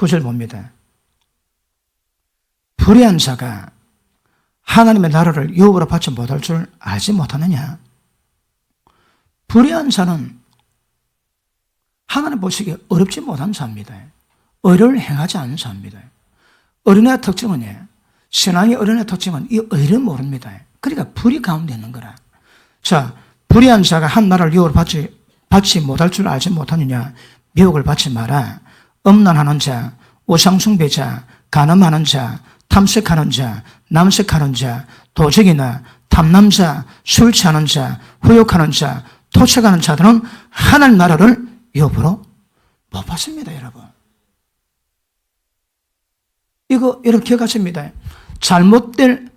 9절 봅니다. 불의한 자가 하나님의 나라를 유업으로 받지 못할 줄 알지 못하느냐? 불의한 자는 하나님 보시기에 어렵지 못한 자입니다. 의를 행하지 않는 자입니다. 어린애의 특징은 신앙의 어린애의 특징은 이 의를 모릅니다. 그러니까 불의 가운데 있는 거라. 자, 불의한 자가 한 나라를 유업으로 받지 못할 줄 알지 못하느냐? 미혹을 받지 마라. 음란하는 자, 우상숭배자, 간음하는 자, 탐색하는 자, 남색하는 자, 도적이나 탐남자, 술 취하는 자, 후욕하는 자, 토색하는 자들은 하나님 나라를 여부로 못 받습니다, 여러분. 이거 여러분 기억하십니다. 잘못된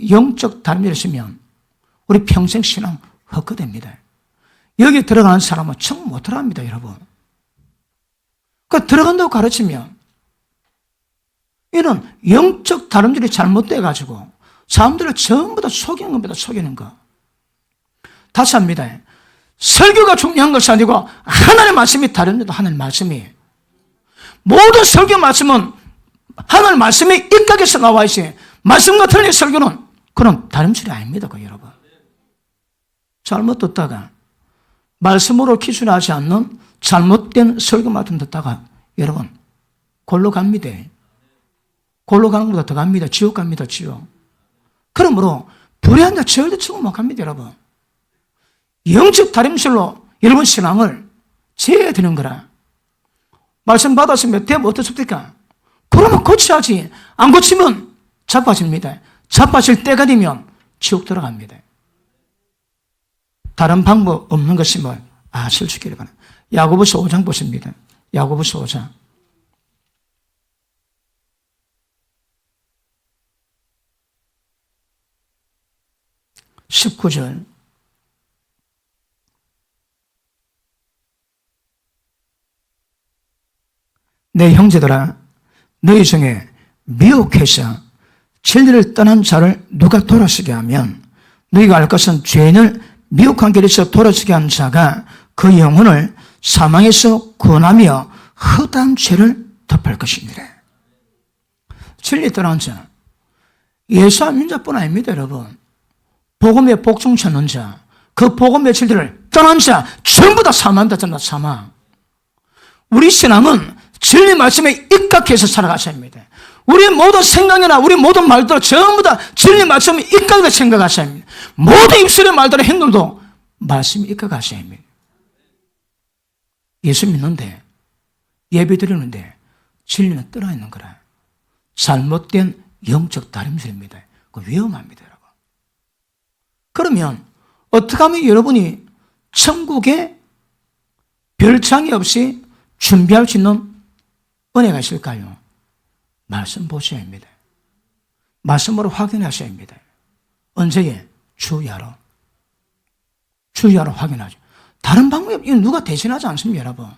영적 다름질을 있으면 우리 평생 신앙 헛거됩니다. 여기 들어가는 사람은 청 못 들어갑니다, 여러분. 그 들어간다고 가르치면 이런 영적 다름질이 잘못돼가지고 사람들을 전부 다 속이는 겁니다, 속이는 거. 다시 합니다. 설교가 중요한 것이 아니고 하나님의 말씀이 다릅니다, 하나님의 말씀이. 모든 설교 말씀은 하나님의 말씀이 입각에서 나와야지 말씀과 틀린 설교는 그런 다름질이 아닙니다, 여러분. 잘못 듣다가 말씀으로 기준하지 않는 잘못된 설교 말씀 듣다가 여러분 골로 갑니다. 골로 가는 것보다 더 갑니다. 지옥 갑니다, 지옥. 그러므로 불의한 자 절대 지옥 못 갑니다, 여러분. 영적 다림질로 여러분 신앙을 재야 되는 거라. 말씀 받았으면 대부 어떻습니까? 그러면 고쳐야지. 안 고치면 자빠집니다. 자빠질 때가 되면 지옥 들어갑니다. 다른 방법 없는 것임을 아실 수 있기를 바랍니다. 야고보서 5장 보십니다. 야고보서 5장. 19절. 내 형제들아, 너희 중에 미혹해서 진리를 떠난 자를 누가 돌아서게 하면 너희가 알 것은 죄인을 미혹한 길에서 돌아서게 한 자가 그 영혼을 사망에서 구원하며 허다한 죄를 덮을 것입니다. 진리 떠난 자, 예수 안 믿는 자뿐 아닙니다, 여러분. 복음에 복종 찾는 자, 그 복음의 진리를 떠난 자 전부 다 사망이다, 사망. 우리 신앙은 진리 말씀에 입각해서 살아가셔야 합니다. 우리 모든 생각이나 우리 모든 말들은 전부 다 진리 말씀에 입각해서 생각하셔야 합니다. 모든 입술의 말들의 행동도 말씀에 입각하셔야 합니다. 예수 믿는데, 예배 드리는데 진리는 떠나 있는 거라. 잘못된 영적 다림질입니다. 그거 위험합니다, 여러분. 그러면 어떻게 하면 여러분이 천국에 별장이 없이 준비할 수 있는 은혜가 있을까요? 말씀 보셔야 합니다. 말씀으로 확인하셔야 합니다. 언제에? 주야로. 주야로 확인하죠. 다른 방법이 없고 누가 대신하지 않습니다, 여러분.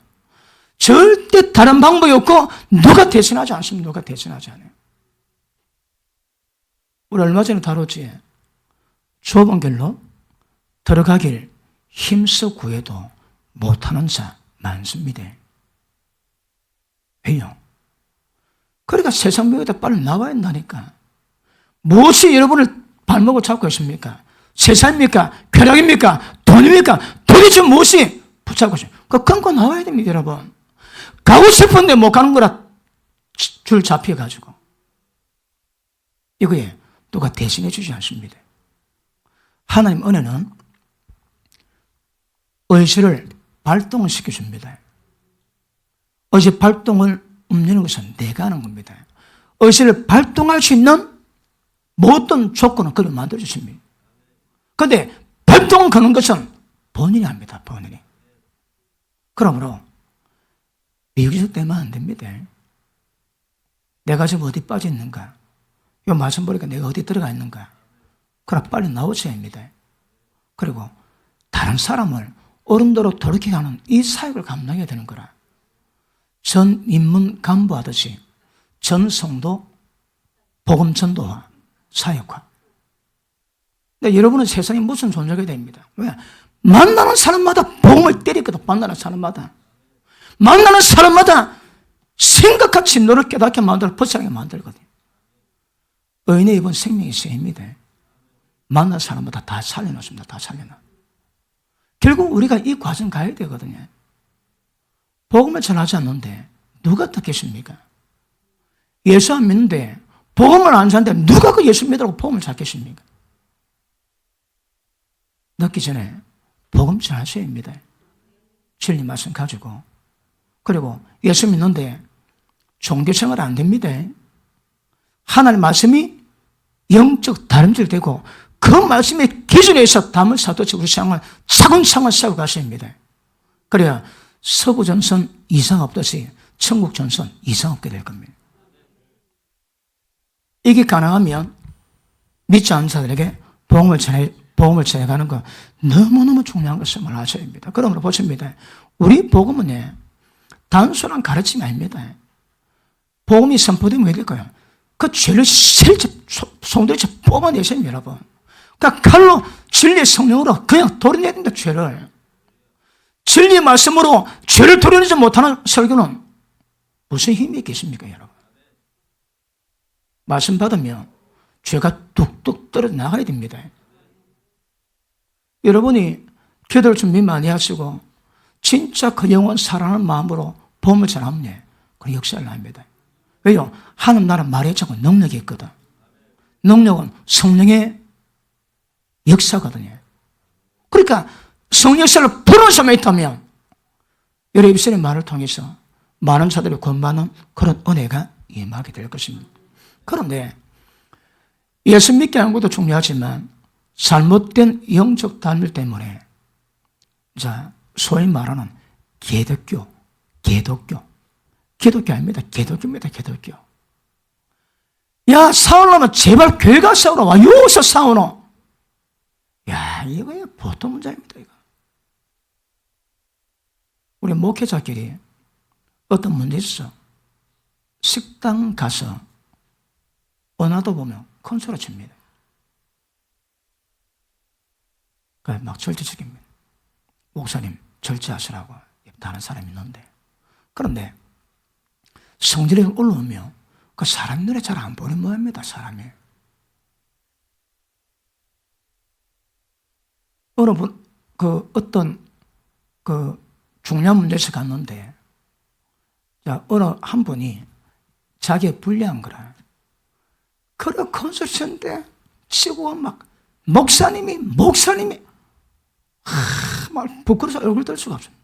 절대 다른 방법이 없고 누가 대신하지 않습니다. 누가 대신하지 않아요. 우리 얼마 전에 다뤘지. 좁은 길로 들어가길 힘써 구해도 못하는 자 많습니다. 왜요? 그러니까 세상 벽에다 빨리 나와야 한다니까. 무엇이 여러분을 발목을 잡고 있습니까? 세상입니까? 쾌락입니까? 돈입니까? 도대체 무엇이 붙잡고 있습니까? 그 끊고 나와야 됩니다, 여러분. 가고 싶은데 못 가는 거라 줄 잡혀가지고. 이거에 누가 대신해 주지 않습니다. 하나님 은혜는 의지를 발동을 시켜줍니다. 의지 발동을 없는 것은 내가 하는 겁니다. 의지를 발동할 수 있는 모든 조건은 그를 만들어주십니다. 그런데 발동을 거는 것은 본인이 합니다. 본인이. 그러므로 미기적 되면 안 됩니다. 내가 지금 어디 빠져 있는가? 이 말씀 보니까 내가 어디 들어가 있는가? 그럼 빨리 나오셔야 합니다. 그리고 다른 사람을 어른도로 돌이키게 하는 이 사역을 감당해야 되는 거라. 전 인문 간부하듯이 전 성도 복음 전도와 사역화. 근데 여러분은 세상에 무슨 존재가 됩니다. 왜? 만나는 사람마다 복음을 때리거든. 만나는 사람마다. 만나는 사람마다 생각과 진노를 깨닫게 만들어 벗어나게 만들거든. 의인의 입은 생명이 쇠입니다. 만나는 사람마다 다 살려놓습니다. 다 살려놔. 결국 우리가 이 과정 가야 되거든요. 복음을 전하지 않는데 누가 듣겠습니까? 예수 안 믿는데 복음을 안 전하는데 누가 그 예수 믿으라고 복음을 찾겠습니까? 늦기 전에 복음 전하셔야 합니다. 진리 말씀 가지고. 그리고 예수 믿는데 종교생활 안 됩니다. 하나님 말씀이 영적 다름질되고 그 말씀의 기준에서 담을 사도치 우리 생활 차근차근 세워가셔야 합니다. 그래야 서구전선 이상 없듯이 천국전선 이상 없게 될 겁니다. 이게 가능하면 믿지 않는 자들에게 복음을 전해가는 거 너무너무 중요한 것을 아셔야 합니다. 그러므로 보십니다. 우리 복음은 단순한 가르침이 아닙니다. 복음이 선포되면 왜 될까요? 그 죄를 실제 손들이쳐 뽑아내셔야 합니다, 여러분. 그러니까 칼로 진리의 성령으로 그냥 도려내야 된다, 죄를. 진리의 말씀으로 죄를 도려내지 못하는 설교는 무슨 힘이 있겠습니까, 여러분? 말씀 받으면 죄가 뚝뚝 떨어져 나가야 됩니다. 여러분이 기도를 준비 많이 하시고 진짜 그 영혼 사랑하는 마음으로 복음을 전하면 그 역사를 납니다. 왜요? 하나님 나라 말에 자꾸 능력이 있거든. 능력은 성령의 역사거든요. 그러니까 성령 역사를 부르는 사람이 있다면 여러 입술의 말을 통해서 많은 자들이 구원받는 그런 은혜가 임하게 될 것입니다. 그런데 예수 믿게 하는 것도 중요하지만 잘못된 영적 단밀 때문에 자 소위 말하는 개독교 아닙니다. 개독교입니다. 개독교. 야, 싸우려면 제발 교회 가서 싸우라. 와, 여기서 싸우노. 야, 이거 보통 문제입니다, 이거. 우리 목회자끼리 어떤 문제 있어. 식당 가서 언어도 보면 큰 소리 칩니다. 그러니까 막 절제적입니다. 목사님, 절제하시라고 다른 사람이 있는데. 그런데 성질이 올라오면 그 사람 눈에 잘 안 보이는 모양입니다, 사람이. 어느 분, 어떤 중요한 문제에서 갔는데, 자, 어느 한 분이 자기의 불리한 거라. 그래, 콘서트 쳤는데, 치고 막, 목사님이, 막 부끄러워서 얼굴 들 수가 없습니다.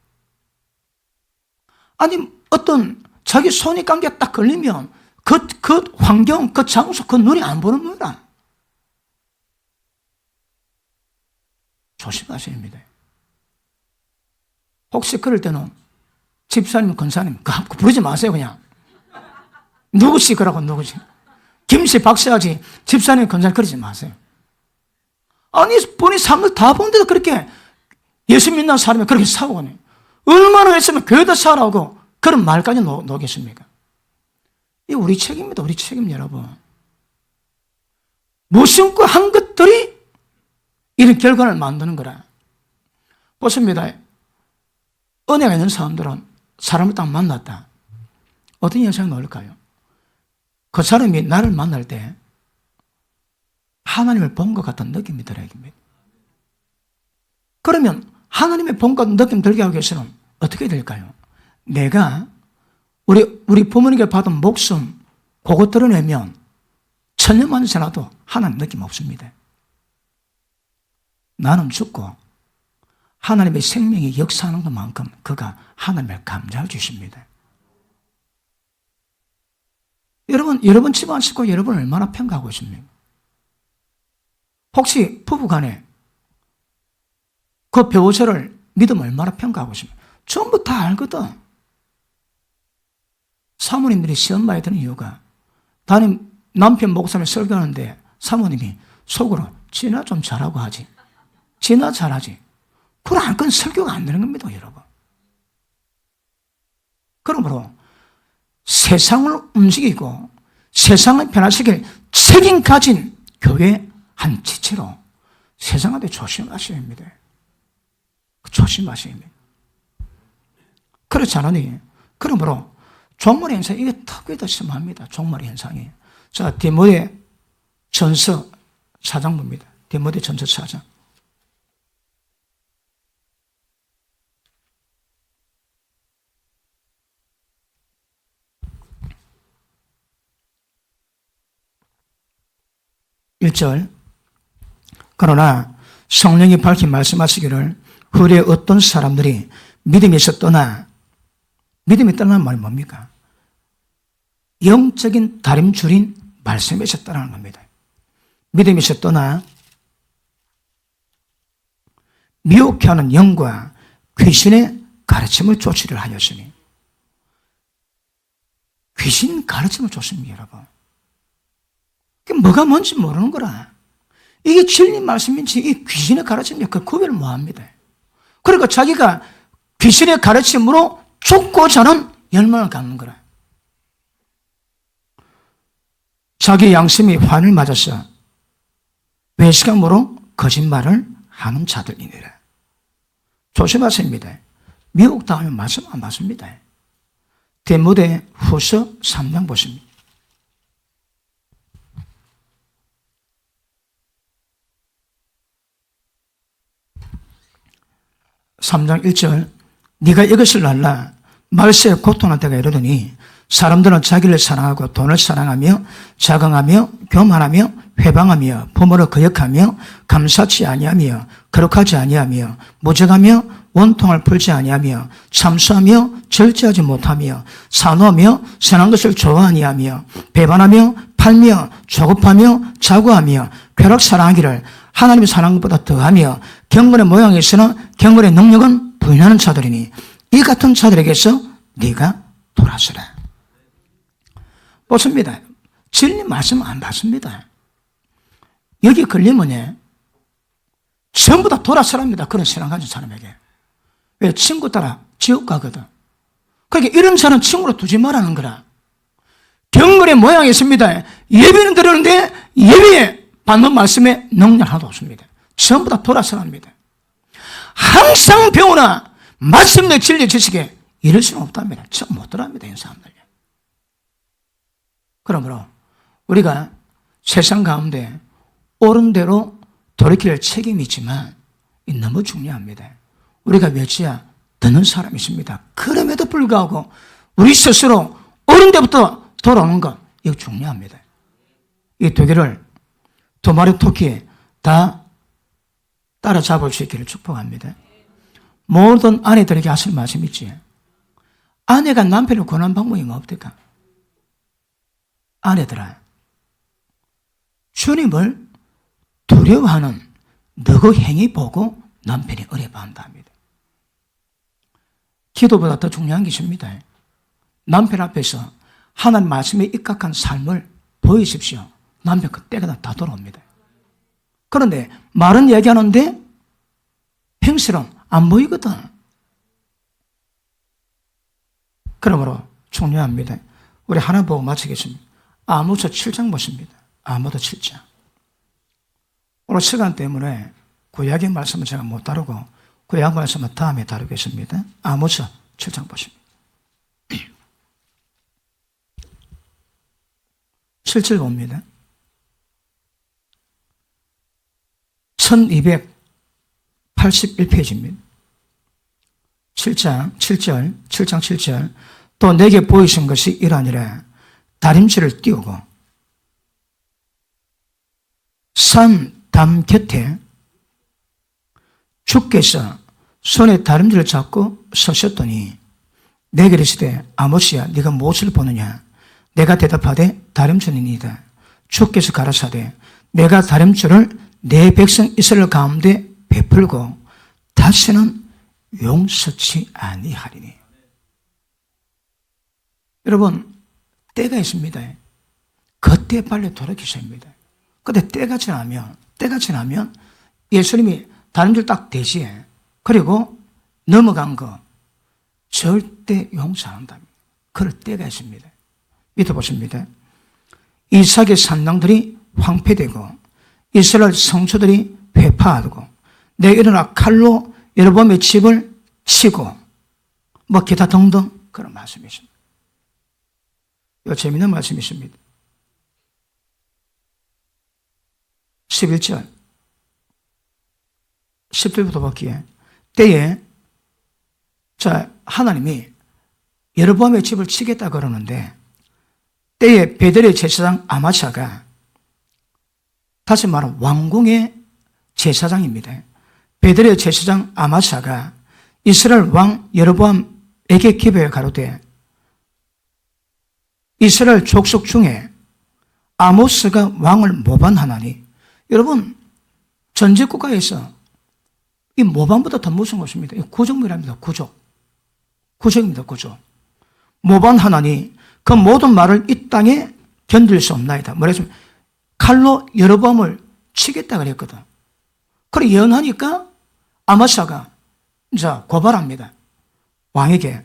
아니, 어떤 자기 손이 감기가 딱 걸리면 그 환경, 그 장소, 그 눈이 안 보는 거라. 조심하셔야 합니다. 혹시 그럴 때는 집사님, 권사님, 부르지 마세요, 그냥. 누구시 그러고 누구시. 김씨, 박씨하지 집사님, 권사님 그러지 마세요. 아니, 본인 사람들 다 보는데도 그렇게 예수 믿는 사람이 그렇게 싸우거든요. 얼마나 했으면 교회도 싸우라고 그런 말까지 놓겠습니까? 이 우리 책임입니다. 우리 책임, 여러분. 무심코 한 것들이 이런 결과를 만드는 거라. 보십니다. 은혜가 있는 사람들은 사람을 딱 만났다. 어떤 현상이 나올까요? 그 사람이 나를 만날 때 하나님을 본 것 같은 느낌이 들어야 됩니다. 그러면 하나님의 본 것 같은 느낌 들게 하기 위해서는 어떻게 될까요? 내가 우리 부모님께 받은 목숨 그거 드러내면 천년만년 지나도 하나님 느낌 없습니다. 나는 죽고 하나님의 생명이 역사하는 것만큼 그가 하나님을 감사해 주십니다. 여러분 집안 식구 여러분을 얼마나 평가하고 있습니까? 혹시 부부간에 그 배우자를 믿음 얼마나 평가하고 있습니까? 전부 다 알거든. 사모님들이 시험 많이 드는 이유가 담임 남편 목사님 설교하는데 사모님이 속으로 지나 좀 잘하고 하지. 지나 잘하지. 그걸 안 건 설교가 안 되는 겁니다, 여러분. 그러므로 세상을 움직이고 세상을 변화시킬 책임 가진 교회 한 지체로 세상한테 조심하셔야 합니다. 조심하셔야 합니다. 그렇지 않으니, 그러므로 종말 현상, 이게 특히 더 심합니다. 종말 현상이. 자, 디모데 전서 4장 봅니다. 디모데 전서 4장. (1절) 그러나 성령이 밝히 말씀하시기를 후에 어떤 사람들이 믿음이 떠난 말이 뭡니까? 영적인 다림줄인 말씀에 있었다는 겁니다. 믿음에서 떠나 미혹해 하는 영과 귀신의 가르침을 쫓으려 하였으니, 귀신 가르침을 쫓습니다, 여러분. 그게 뭐가 뭔지 모르는 거라. 이게 진리 말씀인지 이 귀신의 가르침인지 그 구별을 못 합니다. 그러니까 자기가 귀신의 가르침으로 쫓고자 하는 열망을 갖는 거라. 자기 양심이 환을 맞아서 외식함으로 거짓말을 하는 자들이니라. 조심하십니다. 미혹당하면 말씀 안 받습니다. 디모데 후서 3장 보십니다. 3장 1절, 네가 이것을 알라. 말세에 고통할 때가 이르더니 사람들은 자기를 사랑하고 돈을 사랑하며 자강하며 교만하며 회방하며 부모를 거역하며 감사치 아니하며 거룩하지 아니하며 무정하며 원통을 풀지 아니하며 참수하며 절제하지 못하며 산호하며 선한 것을 좋아하니하며 배반하며 팔며 조급하며 자고하며 쾌락 사랑하기를 하나님의 사랑한 것보다 더하며 경건의 모양이 있으나 경건의 능력은 부인하는 자들이니 이 같은 자들에게서 네가 돌아서라. 보십니다. 진리 말씀 안 받습니다. 여기 걸리면 전부 다 돌아서랍니다. 그런 신앙 가진 사람에게. 왜? 친구 따라 지옥 가거든. 그러니까 이런 사람 친구로 두지 말라는 거라. 경건의 모양이 있습니다. 예배는 드리는데 예배에 받는 말씀에 능력 하나도 없습니다. 전부 다 돌아서랍니다. 항상 배우나 말씀의 진리 지식에 이럴 수는 없답니다. 전 못 들어갑니다. 이 사람들. 그러므로 우리가 세상 가운데 옳은 대로 돌이킬 책임이 있지만 너무 중요합니다. 우리가 몇이야 듣는 사람이 있습니다. 그럼에도 불구하고 우리 스스로 옳은 데부터 돌아오는 것, 이거 중요합니다. 이 두 개를 두 마리 토끼 다 따라잡을 수 있기를 축복합니다. 모든 아내들에게 하실 말씀 있지. 아내가 남편을 권한 방법이 뭐 없을까? 아내들아, 주님을 두려워하는 너그 행위 보고 남편이 어려워한다 합니다. 기도보다 더 중요한 게 있습니다. 남편 앞에서 하나님 말씀에 입각한 삶을 보이십시오. 남편 그때가 다 돌아옵니다. 그런데 말은 얘기하는데 행실은 안 보이거든. 그러므로 중요합니다. 우리 하나 보고 마치겠습니다. 아모스 7장 보십니다. 아모스 7장. 오늘 시간 때문에 구약의 말씀은 제가 못 다루고 구약 말씀은 다음에 다루겠습니다. 아모스 7장 보십니다. 7절 봅니다. 1281페이지입니다. 7장 7절 또 내게 보이신 것이 이러하니라. 다림질을 띄우고 산 담 곁에 주께서 손에 다림질을 잡고 서셨더니 내게 이르시되 아모스야 네가 무엇을 보느냐. 내가 대답하되 다림줄이니이다. 주께서 가라사대 내가 다림줄을 내 백성 이스라엘 가운데 베풀고 다시는 용서치 아니하리니. 여러분, 때가 있습니다. 그때 빨리 돌이키셔야 합니다. 근데 때가 지나면 예수님이 다림줄 딱 대시해. 그리고 넘어간 거 절대 용서 안 한답니다. 그럴 때가 있습니다. 밑에 보십니다. 이삭의 산당들이 황폐되고 이스라엘 성소들이 회파하고 내 일어나 칼로 여로보암의 집을 치고 뭐 기타 등등 그런 말씀이 있습니다. 이거 재미있는 말씀이 있습니다. 11절 10절부터 볼게요. 때에 하나님이 여로보암의 집을 치겠다 그러는데 때에 베델의 제사장 아마샤가, 다시 말하면 왕궁의 제사장입니다. 베델의 제사장 아마샤가 이스라엘 왕 여로보암에게 기도해 가로되 이스라엘 족속 중에 아모스가 왕을 모반하나니, 여러분 전제국가에서 이 모반보다 더 무서운 것입니다. 구족이랍니다. 구족입니다. 구족. 모반하나니 그 모든 말을 이 땅에 견딜 수 없나이다. 뭐랬으면 칼로 여로보암을 치겠다 그랬거든. 그래 예언하니까 아모스가 이제 고발합니다. 왕에게.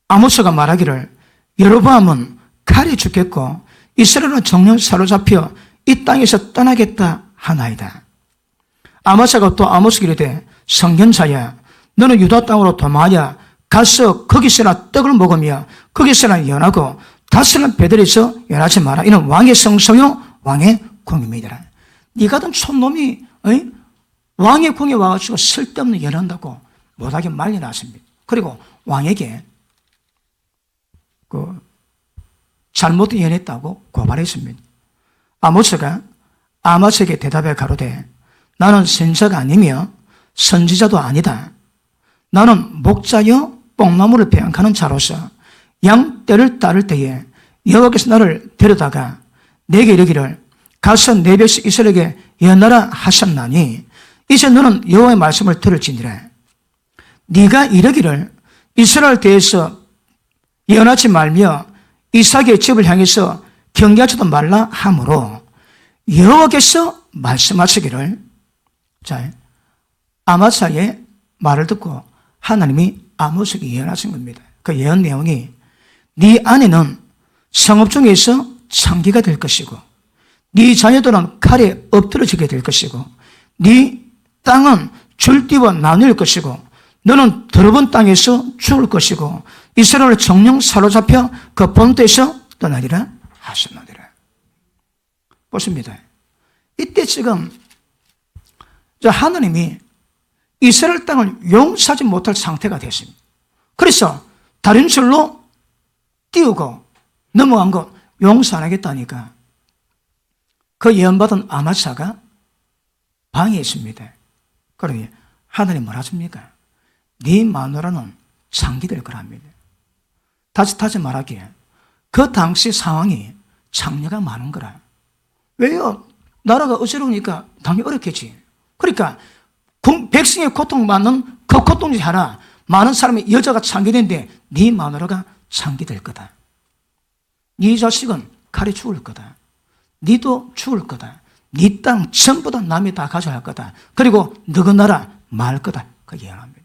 아모스가 말하기를 여로보암은 칼에 죽겠고 이스라엘은 정령 사로잡혀 이 땅에서 떠나겠다 하나이다. 아모스가 또 아모스에게 이르되 선견자야, 너는 유다 땅으로 도망하여 가서 거기서나 떡을 먹으며 거기서나 연하고 다스는 배들에서 연하지 마라. 이는 왕의 성소요 왕의 궁임이더라. 네 같은 촌놈이 왕의 궁에 와가지고 쓸데없는 연한다고 못하게 말려놨습니다. 그리고 왕에게 잘못 연했다고 고발했습니다. 아모스가 아모스에게 대답해 가로되 나는 선지자가 아니며 선지자도 아니다. 나는 목자여 뽕나무를 배양하는 자로서 양떼를 따를 때에 여호와께서 나를 데려다가 내게 이르기를 가서 내 백성 이스라엘에게 연하라 하셨나니 이제 너는 여호와의 말씀을 들을지니라. 네가 이르기를 이스라엘 대해서 예언하지 말며 이삭의 집을 향해서 경계하지도 말라 하므로 여호와께서 말씀하시기를, 자, 아마사의 말을 듣고 하나님이 아모스에게 예언하신 겁니다. 그 예언 내용이 네 아내는 성읍 중에서 창기가 될 것이고 네 자녀들은 칼에 엎드러지게 될 것이고 네 땅은 줄띠와 나눌 것이고 너는 더러운 땅에서 죽을 것이고 이스라엘을 정령 사로잡혀 그 본토에서 떠나리라 하셨느니라. 보십니다. 이때 지금 하나님이 이스라엘 땅을 용서하지 못할 상태가 됐습니다. 그래서 다른 줄로 띄우고 넘어간 거 용서 안 하겠다니까 그 예언받은 아마사가 방해했습니다. 그러니 하나님 뭐라 하십니까? 네 마누라는 창기될 거랍니다. 다시 말하기에 그 당시 상황이 장려가 많은 거라. 왜요? 나라가 어지러우니까 당연히 어렵겠지. 그러니까 백성의 고통받는 그 고통 중에 하나, 많은 사람의 여자가 창기되는데 네 마누라가 창기될 거다. 네 자식은 칼에 죽을 거다. 네도 죽을 거다. 네 땅 전부 다 남이 다 가져갈 거다. 그리고 너그 나라 말 거다. 그 예언합니다.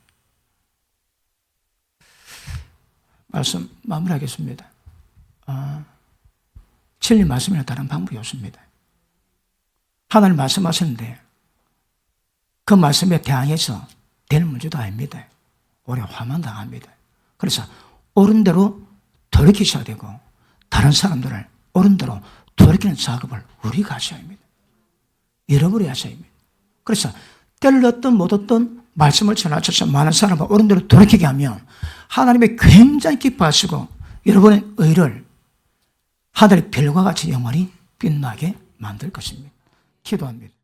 말씀 마무리하겠습니다. 진리 말씀이나 다른 방법이 없습니다. 하나님 말씀하셨는데 그 말씀에 대항해서 될 문제도 아닙니다. 오히려 화만 당합니다. 그래서 옳은 대로 돌이키셔야 되고 다른 사람들을 옳은 대로 돌이키는 작업을 우리가 하셔야 합니다. 잃어버려야 하셔야 합니다. 그래서 때를 얻든 못 얻든 말씀을 전하셔서 많은 사람을 옳은 대로 돌이키게 하면 하나님이 굉장히 기뻐하시고 여러분의 의를 하늘의 별과 같이 영원히 빛나게 만들 것입니다. 기도합니다.